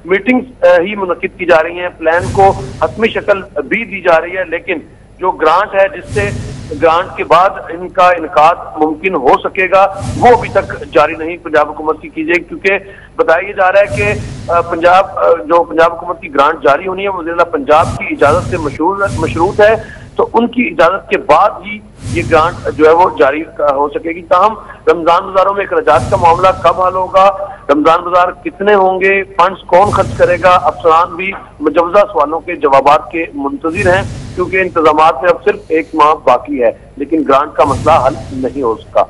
[SPEAKER 7] मीटिंग्स ही मुनक्किद की जा रही हैं, प्लान को हतमी शक्ल भी दी जा रही है, लेकिन जो ग्रांट है जिससे ग्रांट के बाद इनका इनकाद मुमकिन हो सकेगा वो अभी तक जारी नहीं पंजाब हुकूमत की जाएगी, क्योंकि बताया जा रहा है कि पंजाब हुकूमत की ग्रांट जारी होनी है वो वज़ीर पंजाब की इजाजत से मशरूत है, तो उनकी इजाजत के बाद ही ये ग्रांट जो है वो जारी हो सकेगी। ताहम रमजान बाजारों में अखराजात का मामला कब हल होगा, रमजान बाजार कितने होंगे, फंड्स कौन खर्च करेगा, अफसरान भी मुजवजा सवालों के जवाबात के मुंतजिर हैं, क्योंकि इंतजामात में अब सिर्फ एक माह बाकी है, लेकिन ग्रांट का मसला हल नहीं हो सका।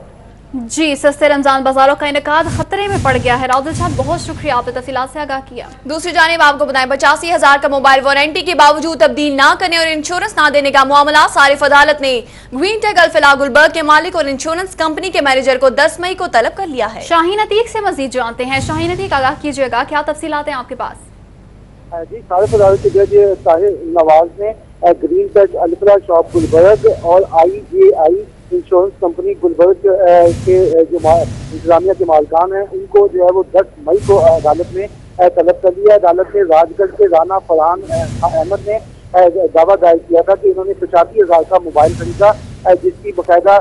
[SPEAKER 6] जी, सस्ते रमजान बाजारों का इनेकाद खतरे में पड़ गया है। राउदल साहब, बहुत शुक्रिया, आपने तफसीलात से आगाह किया।
[SPEAKER 1] दूसरी जानिब आपको बताएं, 85,000 का मोबाइल वारंटी के बावजूद तब्दील ना करने और इंश्योरेंस ना देने का मामला सारिफ अदालत ने ग्रीन टेक अल्फला गुलबर्ग के मालिक और इंश्योरेंस कंपनी के मैनेजर को 10 मई को तलब कर लिया है।
[SPEAKER 6] शाहीन अतीक से मजीद जानते हैं। शाहीन अतीक, आगाह कीजिएगा, क्या तफसीलात हैं आपके पास?
[SPEAKER 14] जी, सारिफ अदालत के जज ताहिर नवाज ने ग्रीन टेक अल्फला शॉप गुलबर्ग और IJI इंश्योरेंस कंपनी गुलबर्ग के जो इंतजामिया के मालिकान हैं उनको जो है वो 10 मई को अदालत में तलब कर लिया। अदालत ने राजगढ़ के राना फरहान अहमद ने दावा दायर किया था कि इन्होंने 85,000 का मोबाइल खरीदा, जिसकी बाकायदा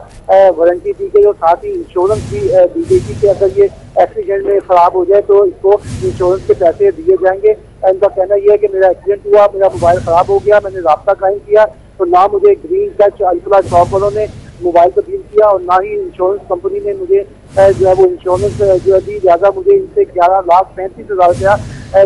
[SPEAKER 14] वारंटी दी गई और साथ ही इंश्योरेंस भी दी गई थी कि अगर ये एक्सीडेंट में खराब हो जाए तो इसको इंश्योरेंस के पैसे दिए जाएंगे। इनका कहना यह है कि मेरा एक्सीडेंट हुआ, मेरा मोबाइल खराब हो गया, मैंने राब्ता कायम किया तो ना मुझे ग्रीन टेक अल्फला शॉप वालों ने मोबाइल तब्दील किया और ना ही इंश्योरेंस कंपनी ने मुझे जो है वो इंश्योरेंस जो है दी, लिहाजा मुझे इनसे 11,35,000 रुपया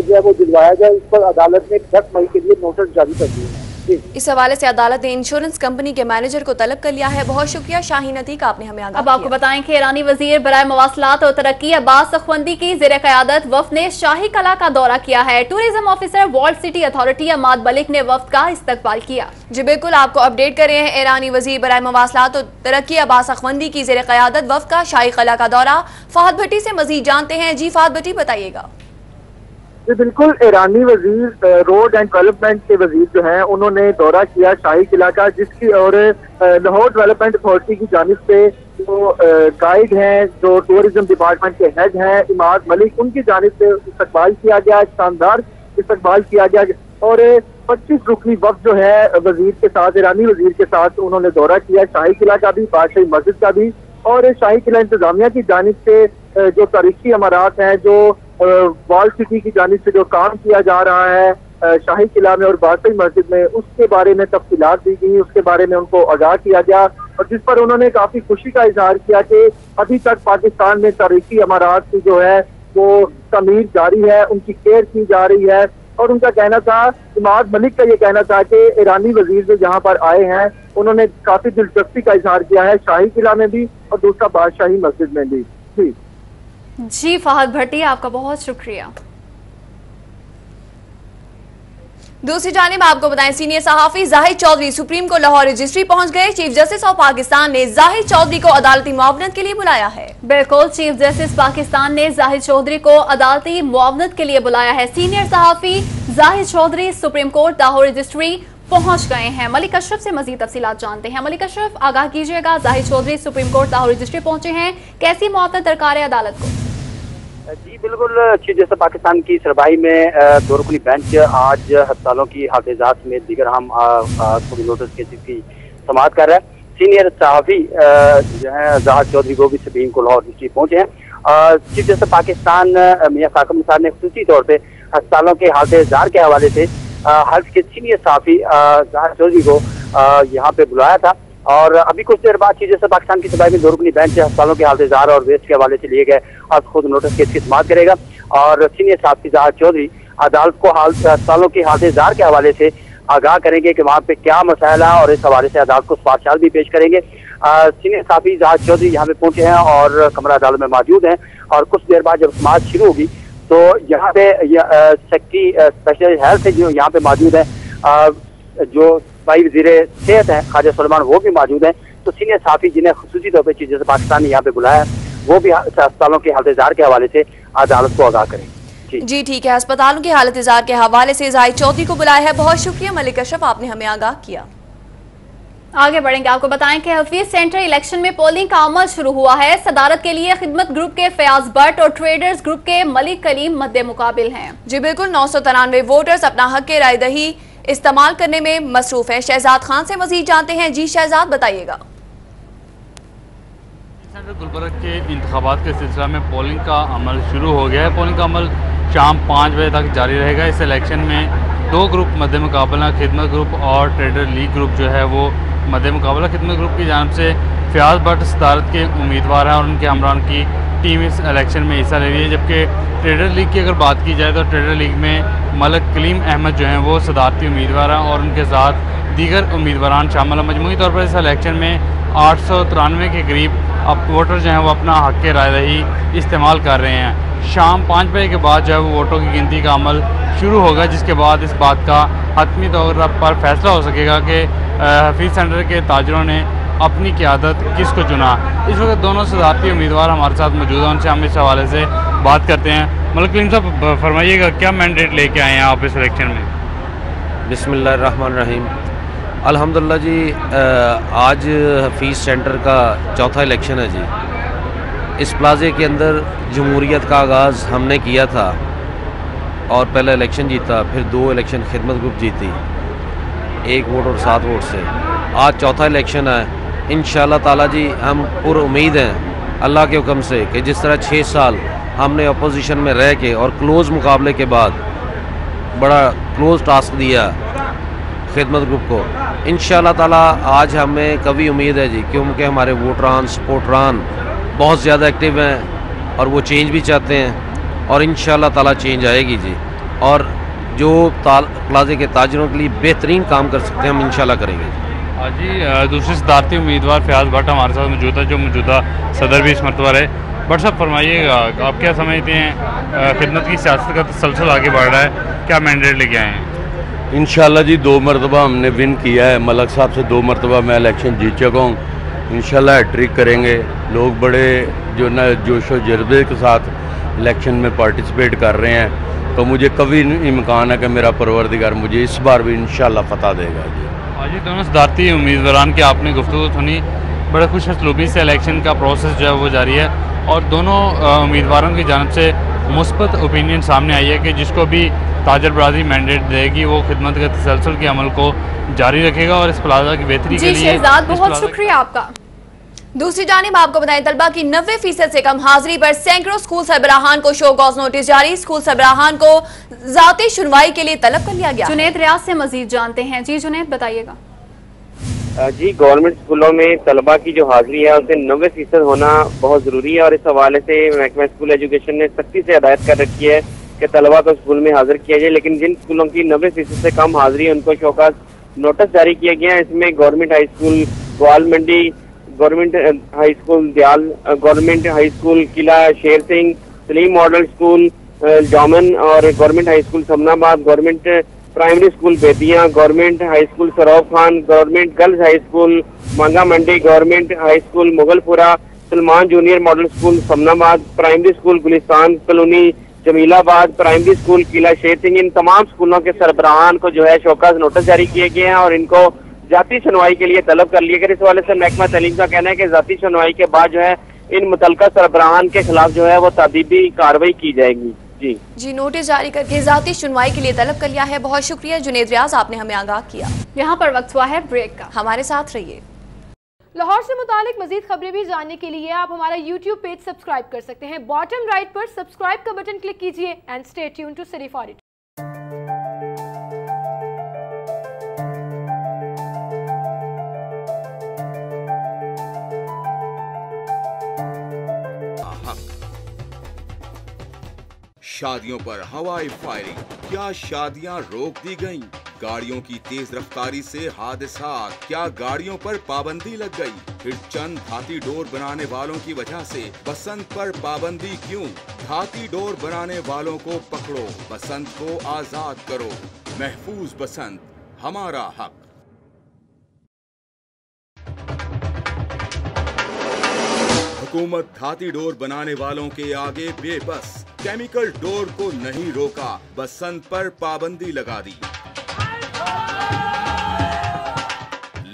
[SPEAKER 14] जो है वो दिलवाया जाए। इस पर अदालत ने 10 मई के लिए नोटिस जारी कर दिया है।
[SPEAKER 1] इस हवाले से अदालत ने इंश्योरेंस कंपनी के मैनेजर को तलब कर लिया है। बहुत शुक्रिया शाहीन अतीक, आपने हमें आगाह
[SPEAKER 6] अब आपको बताएं कि ईरानी वजीर बराए मवासलात और तरक्की अब्बास अखवंदी की ज़ेर क़यादत वफ़द ने शाही कला का दौरा किया है। Tourism officer world city authority Imad Malik ने वफ़द का इस्तकबाल किया।
[SPEAKER 1] जी बिल्कुल, आपको अपडेट कर रहे हैं। ईरानी वजीर बराए मवासलात और तरक्की अब्बास अखवंदी की ज़ेर क़यादत वफ़द का शाही कला का दौरा। फहद भट्टी से मजीद जानते हैं। जी फहद भट्टी, बताइएगा।
[SPEAKER 14] जी बिल्कुल, ईरानी वजीर रोड एंड डेवलपमेंट के वजीर जो हैं उन्होंने दौरा किया शाही किला का, जिसकी और लाहौर डेवलपमेंट अथॉरिटी की जानिब से जो गाइड हैं, जो टूरिज्म डिपार्टमेंट के हेड हैं इमाद मलिक, उनकी जानिब से इस्तकबाल किया गया। शानदार इस्तकबाल किया गया और 25 रुकनी वक्त जो है वजीर के साथ, ईरानी वजीर के साथ उन्होंने दौरा किया, शाही किला का भी, बादशाही मस्जिद का भी। और शाही किला इंतजामिया की जानिब से जो तारीखी अमारात हैं, जो वॉल सिटी की जानिब से जो काम किया जा रहा है शाही किला में और बादशाही मस्जिद में, उसके बारे में तफसीलात दी गई, उसके बारे में उनको आगाह किया गया और जिस पर उन्होंने काफी खुशी का इजहार किया कि अभी तक पाकिस्तान में तारीखी अमारात की जो है वो तमीर जारी है, उनकी केयर की जा रही है। और उनका कहना था, इमाद मलिक का ये कहना था कि ईरानी वजीर जो यहाँ पर आए हैं उन्होंने काफी दिलचस्पी का इजहार किया है शाही किला में भी और दूसरा बादशाही मस्जिद में भी।
[SPEAKER 6] जी फहद भट्टी, आपका बहुत शुक्रिया।
[SPEAKER 1] दूसरी जानिब आपको बताएं, सीनियर सहाफी Zahid Chaudhry supreme court Lahore registry पहुंच गए। चीफ जस्टिस ऑफ पाकिस्तान ने जाहिद चौधरी को अदालती मुआवनत के लिए बुलाया है।
[SPEAKER 6] बिल्कुल, चीफ जस्टिस पाकिस्तान ने जाहिद चौधरी को अदालती मुआवनत के लिए बुलाया है। सीनियर सहाफी Zahid Chaudhry supreme court Lahore registry पहुंच गए हैं। मलिक अशरफ से मजीद तफसीलात जानते हैं। मलिक अशरफ, आगाह कीजिएगा, Zahid Chaudhry supreme court Lahore registry पहुंचे हैं, कैसी मुआवनत दरकार है अदालत को?
[SPEAKER 15] जी बिल्कुल, चीफ जस्टिस पाकिस्तान की सरबराही में दो रुकनी बेंच आज अस्पतालों की हाफिजात में दीगर हम नोटिस केसेस की समाअत कर रहा है। सीनियर सहाफी जो है जाहिद चौधरी को भी सुप्रीम कोर्ट लाहौर रजिस्ट्री पहुंचे हैं। चीफ जस्टिस पाकिस्तान मियां साकिब निसार ने खुसूसी तौर पर अस्पतालों के हाफिजार के हवाले से हल्फ के सीनियर सहाफी जाहिद चौधरी को यहाँ पे बुलाया था और अभी कुछ देर बाद चीफ जस्टिस पाकिस्तान की सरबराही में दो रुकनी बेंच अस्पतालों के हाफिजार और वेस्ट के हवाले से लिए गए अब खुद नोटिस केस की समाअत करेगा और सीनियर सहाफी जाहिद चौधरी अदालत को अस्पतालों के हाफिजार के हवाले से आगाह करेंगे कि वहाँ पे क्या मसाइल है और इस हवाले से अदालत को सवाल भी पेश करेंगे। सीनियर सहाफी जाहिद चौधरी यहाँ पे पहुंचे हैं और कमरा अदालत में मौजूद हैं और कुछ देर बाद जब समाअत शुरू होगी तो यहाँ पे सेक्रेटरी स्पेशल हेल्थ जो यहाँ पे मौजूद है, जो भाई वजीर सेहत है ख्वाजा सुलेमान, वो भी मौजूद हैं। तो सीनियर सहाफी जिन्हें खुसूसी तौर पर चीफ जस्टिस पाकिस्तान ने यहाँ पे बुलाया है वो भी अस्पतालों के हालत-ए-जार के हवाले से अदालत को आगाह करें।
[SPEAKER 1] जी ठीक है, अस्पतालों के हालत-ए-जार के हवाले से जाहिद चौधरी को बुलाया है। बहुत शुक्रिया मलिक अशरफ, आपने हमें आगाह किया।
[SPEAKER 6] आगे बढ़ेंगे, आपको बताएं कि हफीज सेंटर इलेक्शन में पोलिंग का अमल शुरू हुआ है। सदारत के लिए खिदमत ग्रुप के फयाज भट्ट और ट्रेडर्स ग्रुप के मलिक कलीम मद्दे मुकाबिल हैं।
[SPEAKER 1] जी बिल्कुल, 993 वोटर्स अपना हक के राय दही इस्तेमाल करने में मसरूफ है। शहजाद खान से मजीद जानते हैं। जी शहजाद, बताइएगा।
[SPEAKER 16] सेंटर गुलबर्ग के इंतखाबात के सिलसिला में पोलिंग का अमल शुरू हो गया है। पोलिंग का अमल शाम 5 बजे तक जारी रहेगा। इस इलेक्शन में दो ग्रुप मद्दे मुकाबला, खिदमत ग्रुप और ट्रेडर लीग ग्रुप जो है वो मद्दे मुकाबला। खिदमत ग्रुप की जानिब से फयाज भट्ट सदारत के उम्मीदवार हैं और उनके हमरान की टीम इस इलेक्शन में हिस्सा ले रही है। जबकि ट्रेडर लीग की अगर बात की जाए तो ट्रेडर लीग में मलिक कलीम अहमद जो हैं वो सदारती उम्मीदवार हैं और उनके साथ दीगर उम्मीदवार शामिल हैं। मजमूई तौर पर इस इलेक्शन में 893 के करीब अब वोटर जो हैं वो अपना हक के राय दही इस्तेमाल कर रहे हैं। शाम 5 बजे के बाद जो है वो वोटों की गिनती का अमल शुरू होगा, जिसके बाद इस बात का हतमी तौर पर फैसला हो सकेगा कि हफीज सेंटर के ताजरों ने अपनी क़यादत किसको चुना। इस वक्त दोनों सदारती उम्मीदवार हमारे साथ मौजूद हैं, उनसे हम इस हवाले से बात करते हैं। मलिक कलीम साहब, फरमाइएगा क्या मैंडेट लेके आए हैं आप इस इलेक्शन में?
[SPEAKER 17] बिस्मिल्लाहिर्रहमानिर्रहीम। अल्हम्दुलिल्लाह जी, आज हफीज़ सेंटर का चौथा इलेक्शन है जी। इस प्लाजे के अंदर जमहूरियत का आगाज़ हमने किया था और पहला इलेक्शन जीता, फिर 2 इलेक्शन खिदमत ग्रुप जीती, 1 वोट और 7 वोट से। आज चौथा इलेक्शन है। इंशाअल्लाह ताला जी हम पूरी उम्मीद हैं अल्लाह के हुक्म से कि जिस तरह 6 साल हमने अपोजिशन में रह के और क्लोज़ मुकाबले के बाद बड़ा क्लोज़ टास्क दिया खिदमत ग्रुप को, इंशाअल्लाह ताला आज हमें कभी उम्मीद है जी, क्योंकि हमारे वोटरान सपोर्टरान बहुत ज़्यादा एक्टिव हैं और वो चेंज भी चाहते हैं और इंशाअल्लाह ताला चेंज आएगी जी। और जो प्लाजे के ताजरों के लिए बेहतरीन काम कर सकते हैं हम इंशाअल्लाह करेंगे
[SPEAKER 16] जी। दूसरे सदारती उम्मीदवार फयाज भट्ट हमारे साथ मौजूद है, जो मौजूदा सदर भी इस मरतबा है। भट्ट साहब, फरमाइएगा आप क्या समझते हैं खिदमत की सियासत का तसलसल आगे बढ़ रहा है, क्या मैंडेट लेके आए हैं?
[SPEAKER 18] इंशाल्लाह जी 2 मरतबा हमने विन किया है। मलक साहब से 2 मरतबा मैं इलेक्शन जीत चुका हूँ। इंशाल्लाह हैट्रिक करेंगे। लोग बड़े जो ना जोशो जज्बे के साथ इलेक्शन में पार्टिसिपेट कर रहे हैं, तो मुझे कभी इम्कान है कि मेरा परवरदिगार मुझे इस बार भी इंशाल्लाह फतह देगा जी।
[SPEAKER 16] आज दोनों सदारती उम्मीदवारान की आपने गुफ्तगू सुनी, बड़े खुश असलूबी से इलेक्शन का प्रोसेस जो है वो जारी है और दोनों उम्मीदवारों की जानिब से मुस्बत ओपिनियन सामने आई है कि जिसको भी ताजर बरादरी मैंडेट देगी, वो खिदमत के तसलसल के अमल को जारी रखेगा और इस प्लाजा की बेहतरी के लिए।
[SPEAKER 6] शहजाद, बहुत शुक्रिया आपका।
[SPEAKER 1] दूसरी जानिब आपको बताएं, तलबा की 90% से कम हाजिरी पर सैकड़ों स्कूल सरबराहान को शो कॉज नोटिस जारी। स्कूल सरबराहान को जाती सुनवाई के लिए तलब कर लिया गया।
[SPEAKER 6] जुनैद रियाज से मजीद जानते हैं। जी जुनैद, बताइएगा।
[SPEAKER 19] जी, गवर्नमेंट स्कूलों में तलबा की जो हाजिरी है उससे 90% होना बहुत जरूरी है और इस हवाले से महकमा स्कूल एजुकेशन ने सख्ती से हिदायत कर रखी है कि तलबा को स्कूल में हाजिर किया जाए। लेकिन जिन स्कूलों की 90% से कम हाजिरी है उनको शोकाज नोटिस जारी किया गया है। इसमें government high school Gawal Mandi, government high school Dayal, government high school Qila Sher Singh, Saleem model school Jaman और government high school Samanabad, government primary school Bedian, government high school Saraf Khan, government girls high school Manga Mandi, government high school Mughalpura, Salman junior model school Samanabad, primary school Gulistan colony Jamilabad, primary school Qila Sher Singh, इन तमाम स्कूलों के सरबराहान को जो है show cause notice जारी किए गए हैं और इनको जाती सुनवाई के लिए तलब कर लिया गया। इस वाले से महकमा तालीम का कहना है कि जाती सुनवाई के बाद जो है इन मुतलका सरबराहान के खिलाफ जो है वो तादीबी कार्रवाई की जाएगी। जी,
[SPEAKER 1] नोटिस जारी करके जाती सुनवाई के लिए तलब कर लिया है। बहुत शुक्रिया जुनैद रियाज, आपने हमें आगाह किया।
[SPEAKER 6] यहाँ पर वक्त हुआ है ब्रेक का,
[SPEAKER 1] हमारे साथ रहिए।
[SPEAKER 10] लाहौर से मुतालिक मजीद खबरें भी जानने के लिए आप हमारा YouTube पेज सब्सक्राइब कर सकते हैं। बॉटम राइट पर सब्सक्राइब का बटन क्लिक कीजिए and stay tuned to city for it.
[SPEAKER 12] शादियों पर हवाई फायरिंग, क्या शादियां रोक दी गईं? गाड़ियों की तेज रफ्तारी से हादसात, क्या गाड़ियों पर पाबंदी लग गई? फिर चंद धाती डोर बनाने वालों की वजह से बसंत पर पाबंदी क्यों? धाती डोर बनाने वालों को पकड़ो, बसंत को आजाद करो, महफूज बसंत हमारा हक। हुकूमत धाती डोर बनाने वालों के आगे बेबस, केमिकल डोर को नहीं रोका, बसंत पर पाबंदी लगा दी।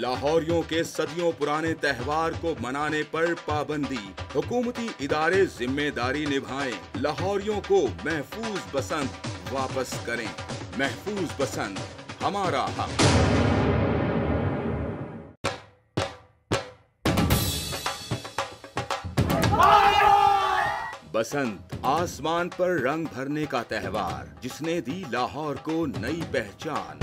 [SPEAKER 12] लाहौरियों के सदियों पुराने त्योहार को मनाने पर पाबंदी, हुकूमती इदारे जिम्मेदारी निभाएं, लाहौरियों को महफूज बसंत वापस करें, महफूज बसंत हमारा हक। बसंत आसमान पर रंग भरने का त्योहार, जिसने दी लाहौर को नई पहचान।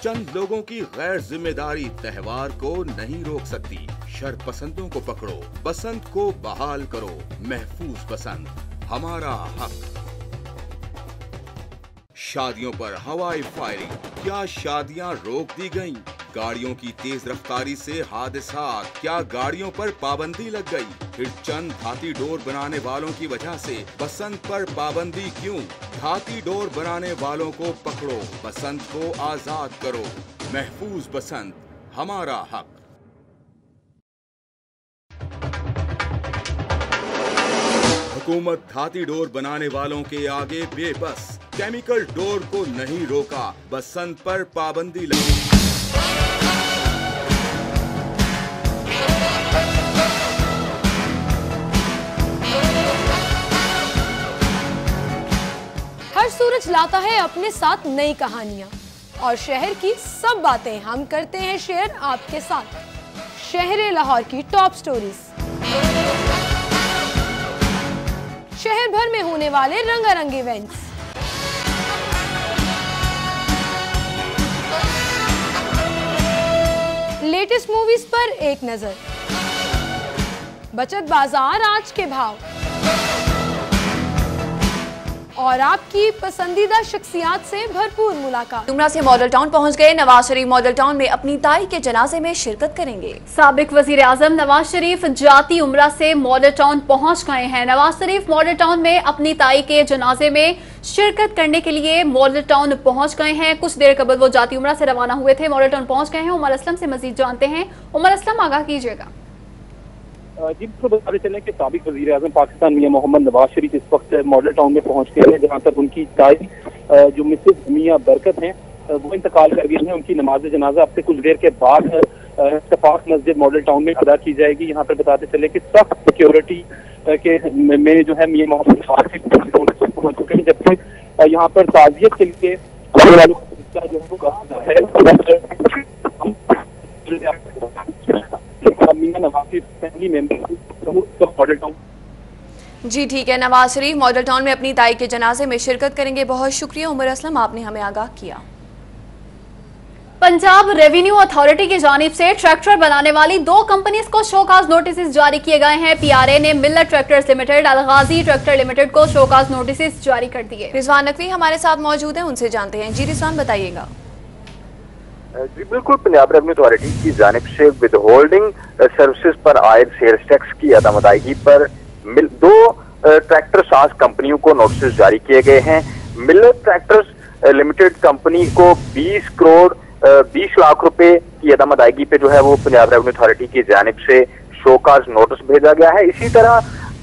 [SPEAKER 12] चंद लोगों की गैर जिम्मेदारी त्योहार को नहीं रोक सकती। शरपसंदों को पकड़ो, बसंत को बहाल करो, महफूज बसंत हमारा हक। शादियों पर हवाई फायरिंग, क्या शादियां रोक दी गईं? गाड़ियों की तेज रफ्तारी से हादसात, क्या गाड़ियों पर पाबंदी लग गई? फिर चंद धाती डोर बनाने वालों की वजह से बसंत पर पाबंदी क्यों? धाती डोर बनाने वालों को पकड़ो, बसंत को आजाद करो, महफूज बसंत हमारा हक। हुकूमत धाती डोर बनाने वालों के आगे बेबस, केमिकल डोर को नहीं रोका, बसंत पर पाबंदी लगी।
[SPEAKER 10] हर सूरज लाता है अपने साथ नई कहानियां और शहर की सब बातें हम करते हैं शेयर आपके साथ। शहर लाहौर की टॉप स्टोरीज, शहर भर में होने वाले रंगारंग इवेंट्स, लेटेस्ट मूवीज पर एक नजर, बचत बाजार आज के भाव और आपकी पसंदीदा शख्सियात से भरपूर मुलाकात।
[SPEAKER 1] उमरा से मॉडल टाउन पहुंच गए। नवाज शरीफ मॉडल टाउन में अपनी ताई के जनाजे में शिरकत करेंगे।
[SPEAKER 6] साबिक वजीर आजम नवाज शरीफ जाती उमरा से मॉडल टाउन पहुंच गए हैं। नवाज शरीफ मॉडल टाउन में अपनी ताई के जनाजे में शिरकत करने के लिए मॉडल टाउन पहुंच गए हैं। कुछ देर कबल वो जाती उमरा से रवाना हुए थे, मॉडल टाउन पहुंच गए हैं। उमर असलम से मजीद जानते हैं। उमर असलम, आगाह कीजिएगा।
[SPEAKER 20] जी, बताते चलें कि साबिक वज़ीर आज़म पाकिस्तान मियां मोहम्मद नवाज शरीफ इस वक्त मॉडल टाउन में पहुंच गए हैं, जहां तक उनकी ताई जो मिसेस मियां बरकत हैं वो इंतकाल कर गई हैं। उनकी नमाज जनाजा अब से कुछ देर के बाद इत्तेफाक मस्जिद मॉडल टाउन में अदा की जाएगी। यहाँ पर बताते चले कि सख्त सिक्योरिटी के में जो है मियां मोहम्मद नवाज शरीफ पहुंच चुके हैं, जबकि यहाँ पर ताजियत के लिए आने वालों का सिलसिला जो है वो काफी है। मियां Nawaz Sharif family member model town.
[SPEAKER 1] जी ठीक है, नवाज शरीफ मॉडल टाउन में अपनी ताई के जनाजे में शिरकत करेंगे। बहुत शुक्रिया उमर असलम, आपने हमें आगाह किया।
[SPEAKER 6] पंजाब रेवेन्यू अथॉरिटी की जानिब से ट्रैक्टर बनाने वाली 2 कंपनीज को शोकाज नोटिस जारी किए गए हैं। पीआरए ने मिल्लत ट्रैक्टर्स लिमिटेड, अलगाजी ट्रैक्टर लिमिटेड को शोकाज नोटिस जारी कर दिए।
[SPEAKER 1] रिजवान नकवी हमारे साथ मौजूद हैं, उनसे जानते हैं। जी रिजवान, बताइएगा।
[SPEAKER 21] जी बिल्कुल, पंजाब रेवेन्यू अथॉरिटी की जानिब से विद होल्डिंग सर्विसेज पर आयद सेल्स टैक्स की अदम अदायगी पर 2 ट्रैक्टर साज कंपनियों को नोटिस जारी किए गए हैं। मिल्लत ट्रैक्टर्स लिमिटेड कंपनी को 20 लाख रुपए की अदम अदायगी पे जो है वो पंजाब रेवेन्यू अथॉरिटी की जानिब से शोकाज नोटिस भेजा गया है। इसी तरह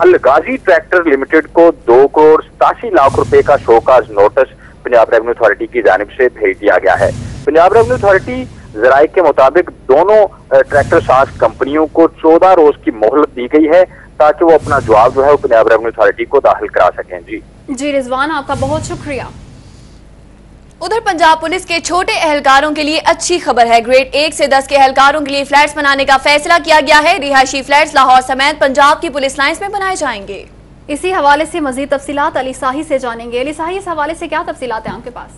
[SPEAKER 21] अलगाजी ट्रैक्टर लिमिटेड को 2,87,00,000 रुपए का show cause notice Punjab revenue authority की जानिब से भेज दिया गया है। पंजाब रेवेन्यू अथॉरिटी जराये के मुताबिक दोनों ट्रैक्टर साज कंपनियों को 14 रोज की मोहलत दी गई है ताकि वो अपना जवाब जो है वो पंजाब रेवेन्यू अथॉरिटी को दाखिल करा सकें। जी
[SPEAKER 6] रिजवान, आपका बहुत शुक्रिया।
[SPEAKER 1] उधर पंजाब पुलिस के छोटे एहलकारों के लिए अच्छी खबर है। ग्रेड 1 से 10 के एहलकारों के लिए फ्लैट्स बनाने का फैसला किया गया है। रिहायशी फ्लैट्स लाहौर समेत पंजाब की पुलिस लाइंस में बनाए जाएंगे।
[SPEAKER 6] इसी हवाले से मजीद तफसीलात अली साही से जानेंगे। अली साही, इस हवाले से क्या तफसीलात हैं आपके पास?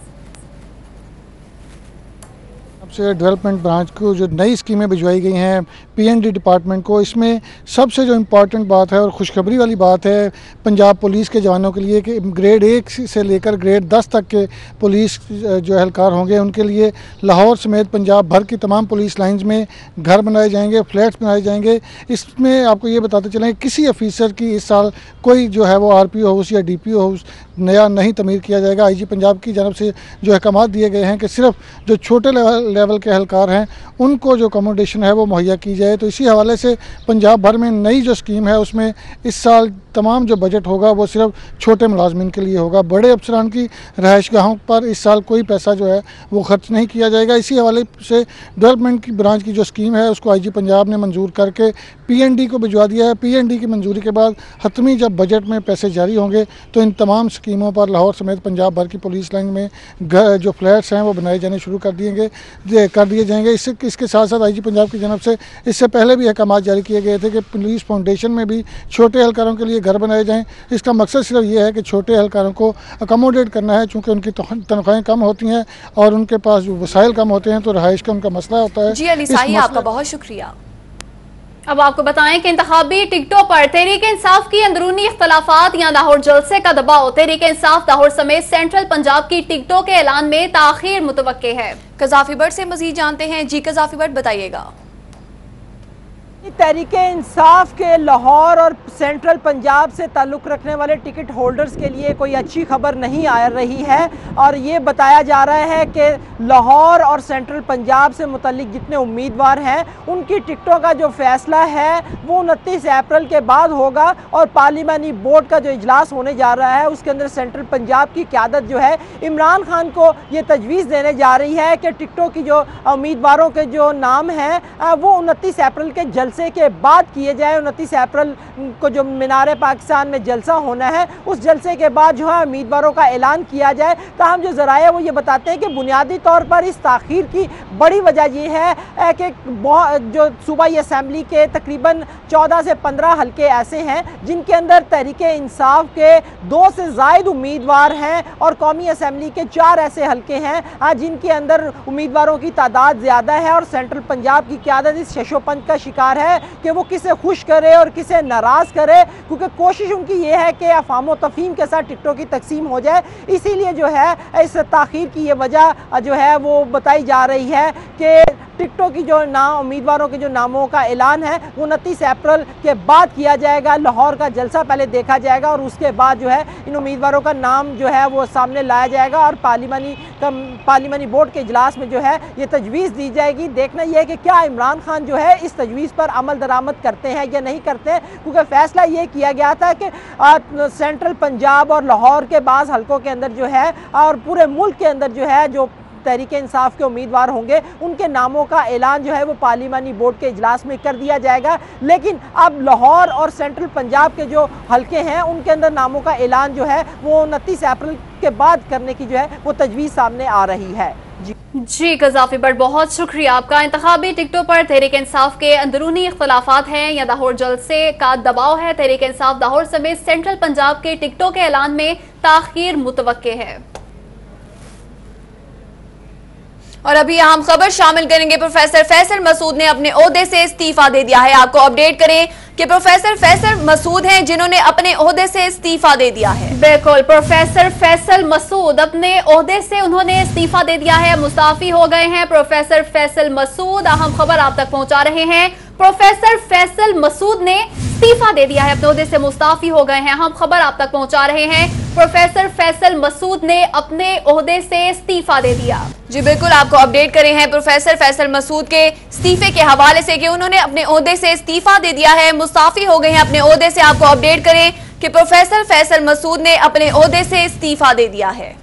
[SPEAKER 22] से डेवलपमेंट ब्रांच को जो नई स्कीमें भिजवाई गई हैं पीएनडी डिपार्टमेंट को, इसमें सबसे जो इम्पॉर्टेंट बात है और खुशखबरी वाली बात है पंजाब पुलिस के जवानों के लिए कि ग्रेड 1 से लेकर ग्रेड 10 तक के पुलिस जो एहलकार होंगे उनके लिए लाहौर समेत पंजाब भर की तमाम पुलिस लाइंस में घर बनाए जाएंगे, फ्लैट्स बनाए जाएंगे। इसमें आपको ये बताते चलें किसी ऑफिसर की इस साल कोई जो है वो आरपीओ हाउस या डीपीओ हाउस नया नहीं तमीर किया जाएगा। आईजी पंजाब की जानब से जो अहकाम दिए गए हैं कि सिर्फ जो छोटे लेवल के एहलकार हैं उनको जो अकोमोडेशन है वो मुहैया की जाए। तो इसी हवाले से पंजाब भर में नई जो स्कीम है उसमें इस साल तमाम जो बजट होगा वो सिर्फ छोटे मुलाजमिन के लिए होगा। बड़े अफसरान की रहायशगाहों पर इस साल कोई पैसा जो है वो खर्च नहीं किया जाएगा। इसी हवाले से डेवलपमेंट की ब्रांच की जो स्कीम है उसको आईजी पंजाब ने मंजूर करके पीएनडी को भिजवा दिया है। पीएनडी की मंजूरी के बाद हतमी जब बजट में पैसे जारी होंगे तो इन तमाम स्कीमों पर लाहौर समेत पंजाब भर की पुलिस लाइन में जो फ्लैट्स हैं वो बनाए जाने शुरू कर दिए जाएंगे। इसके साथ साथ आईजी पंजाब की जानब से इससे पहले भी अहकाम जारी किए गए थे कि पुलिस फाउंडेशन में भी छोटे एहलकारों के लिए घर बनाए जाएं। इसका मकसद सिर्फ ये है कि छोटे एहलकारों को अकोमोडेट करना है, चूँकि उनकी तनख्वाहें कम होती हैं और उनके पास जो वसाइल कम होते हैं तो रहाइश का उनका मसला होता है।
[SPEAKER 1] जी अली साही, आपका बहुत शुक्रिया।
[SPEAKER 6] अब आपको बताएं कि इंतखाबी टिकटों पर तहरीक इंसाफ की अंदरूनी इख्तलाफात या लाहौर जलसे का दबाव तहरीक इंसाफ लाहौर समेत सेंट्रल पंजाब की टिकटों के ऐलान में ताखीर मुतवक्के है। कज़ाफी बट से मजीद जानते हैं। जी कज़ाफी बट, बताइएगा।
[SPEAKER 23] तहरीक इंसाफ के लाहौर और सेंट्रल पंजाब से ताल्लुक़ रखने वाले टिकट होल्डर्स के लिए कोई अच्छी खबर नहीं आ रही है और ये बताया जा रहा है कि लाहौर और सेंट्रल पंजाब से मुतल्लिक जितने उम्मीदवार हैं उनकी टिकटों का जो फ़ैसला है वो 29 अप्रैल के बाद होगा और पार्लिमानी बोर्ड का जो इजलास होने जा रहा है उसके अंदर सेंट्रल पंजाब की क़यादत जो है इमरान खान को ये तजवीज़ देने जा रही है कि टिकटों की जो उम्मीदवारों के जो नाम हैं वो 29 अप्रैल के जलसे के बाद किए जाए। 29 अप्रैल को जो मीनार पाकिस्तान में जलसा होना है उस जलसे के बाद जो है उम्मीदवारों का ऐलान किया जाए। ताहम जो ज़राए वो ये बताते हैं कि बुनियादी तौर पर इस ताख़ीर की बड़ी वजह ये है कि जो सूबाई असम्बली के तकरीबन 14 से 15 हल्के ऐसे हैं जिनके अंदर तहरीक इंसाफ के 2 से ज़ायद उम्मीदवार हैं और कौमी असम्बली के 4 ऐसे हल्के हैं जिनके अंदर उम्मीदवारों की तादाद ज़्यादा है और सेंट्रल पंजाब की क़यादत इस शशोपंत का शिकार है कि वो किसे खुश करे और किसे नाराज़ करे, क्योंकि कोशिश उनकी ये है कि अफ़ाम व तफ़हीम के साथ टिकटों की तकसीम हो जाए। इसीलिए जो है इस ताख़ीर की ये वजह जो है वो बताई जा रही है कि टिकटों की जो नाम उम्मीदवारों के जो नामों का ऐलान है वो 29 अप्रैल के बाद किया जाएगा। लाहौर का जलसा पहले देखा जाएगा और उसके बाद जो है इन उम्मीदवारों का नाम जो है वो सामने लाया जाएगा और पार्लिमानी बोर्ड के इजलास में जो है ये तजवीज़ दी जाएगी। देखना यह है कि क्या इमरान खान जो है इस तजवीज़ पर अमल दरामद करते हैं या नहीं करते हैं, क्योंकि फ़ैसला ये किया गया था कि सेंट्रल पंजाब और लाहौर के बाज़ हल्कों के अंदर जो है और पूरे मुल्क के अंदर जो है जो तहरीक इंसाफ के उम्मीदवार होंगे उनके नामों का ऐलान जो है वो पार्लिमानी बोर्ड के इजलास में कर दिया जाएगा। लेकिन अब लाहौर और सेंट्रल पंजाब के जो हल्के हैं उनके अंदर नामों का ऐलान जो है वो 29 अप्रैल के बाद करने की जो है वो तजवीज़ सामने आ रही है।
[SPEAKER 6] जी कज़ाफी बट बहुत शुक्रिया आपका। इंतखाबी टिकटों पर तहरीक इंसाफ के अंदरूनी इख्तलाफात हैं या लाहौर जलसे का दबाव है। तहरीक इंसाफ लाहौर समेत सेंट्रल पंजाब के टिकटों के ऐलान में ताखीर मुतवक्के है।
[SPEAKER 1] और अभी हम खबर शामिल करेंगे, प्रोफेसर फैसल मसूद ने अपने ओहदे से इस्तीफा दे दिया है। आपको अपडेट करें कि प्रोफेसर फैसल मसूद हैं जिन्होंने अपने ओहदे से इस्तीफा दे दिया है।
[SPEAKER 6] बिल्कुल, प्रोफेसर फैसल मसूद अपने ओहदे से उन्होंने इस्तीफा दे दिया है, मुस्ताफी हो गए हैं। प्रोफेसर फैसल मसूद, अहम खबर आप तक पहुंचा रहे हैं। प्रोफेसर फैसल मसूद ने इस्तीफा दे दिया है, अपने ओहदे से मुस्ताफी हो गए हैं। हम खबर आप तक पहुंचा रहे हैं, प्रोफेसर फैसल मसूद ने अपने ओहदे से इस्तीफा दे दिया।
[SPEAKER 1] जी बिल्कुल, आपको अपडेट करें हैं प्रोफेसर फैसल मसूद के इस्तीफे के हवाले से कि उन्होंने अपने ओहदे से इस्तीफा दे दिया है, मुस्ताफी हो गए हैं अपने ओहदे से। आपको अपडेट करें कि प्रोफेसर फैसल मसूद ने अपने ओहदे से इस्तीफा दे दिया है।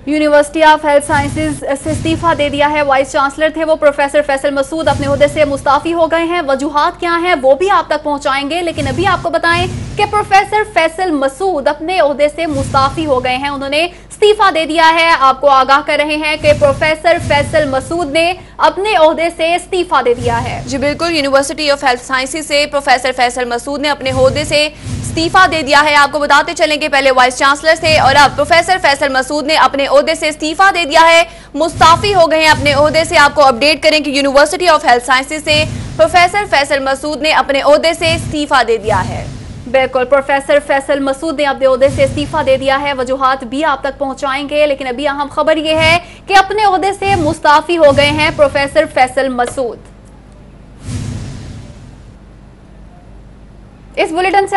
[SPEAKER 6] यूनिवर्सिटी ऑफ हेल्थ साइंसेज से इस्तीफा दे दिया है। वाइस चांसलर थे वो प्रोफेसर फैसल मसूद, अपने ओहदे से मुस्ताफी हो गए हैं। वजूहात क्या हैं वो भी आप तक पहुंचाएंगे, लेकिन अभी आपको बताएं कि प्रोफेसर फैसल मसूद अपने ओहदे से मुस्ताफी हो गए हैं, उन्होंने इस्तीफा दे दिया है। आपको आगाह कर रहे हैं कि प्रोफेसर फैसल मसूद ने अपने ओहदे से इस्तीफा दे दिया है।
[SPEAKER 1] जी बिल्कुल, यूनिवर्सिटी ऑफ हेल्थ साइंसेज से प्रोफेसर फैसल मसूद ने अपने ओहदे से इस्तीफा दे दिया है। आपको बताते चलें कि पहले वाइस चांसलर थे और अब प्रोफेसर फैसल मसूद ने अपने ओहदे से इस्तीफा दे दिया है, मुस्ताफी हो गए हैं अपने ओहदे से। आपको अपडेट करें कि यूनिवर्सिटी ऑफ हेल्थ साइंसेज से प्रोफेसर फैसल मसूद ने अपने ओहदे से इस्तीफा दे दिया है।
[SPEAKER 6] बिल्कुल, प्रोफेसर फैसल मसूद ने अपने ओहदे से इस्तीफा दे दिया है। वजूहात भी आप तक पहुंचाएंगे, लेकिन अभी अहम खबर यह है कि अपने ओहदे से मुस्ताफी हो गए हैं प्रोफेसर फैसल मसूद। इस बुलेटिन से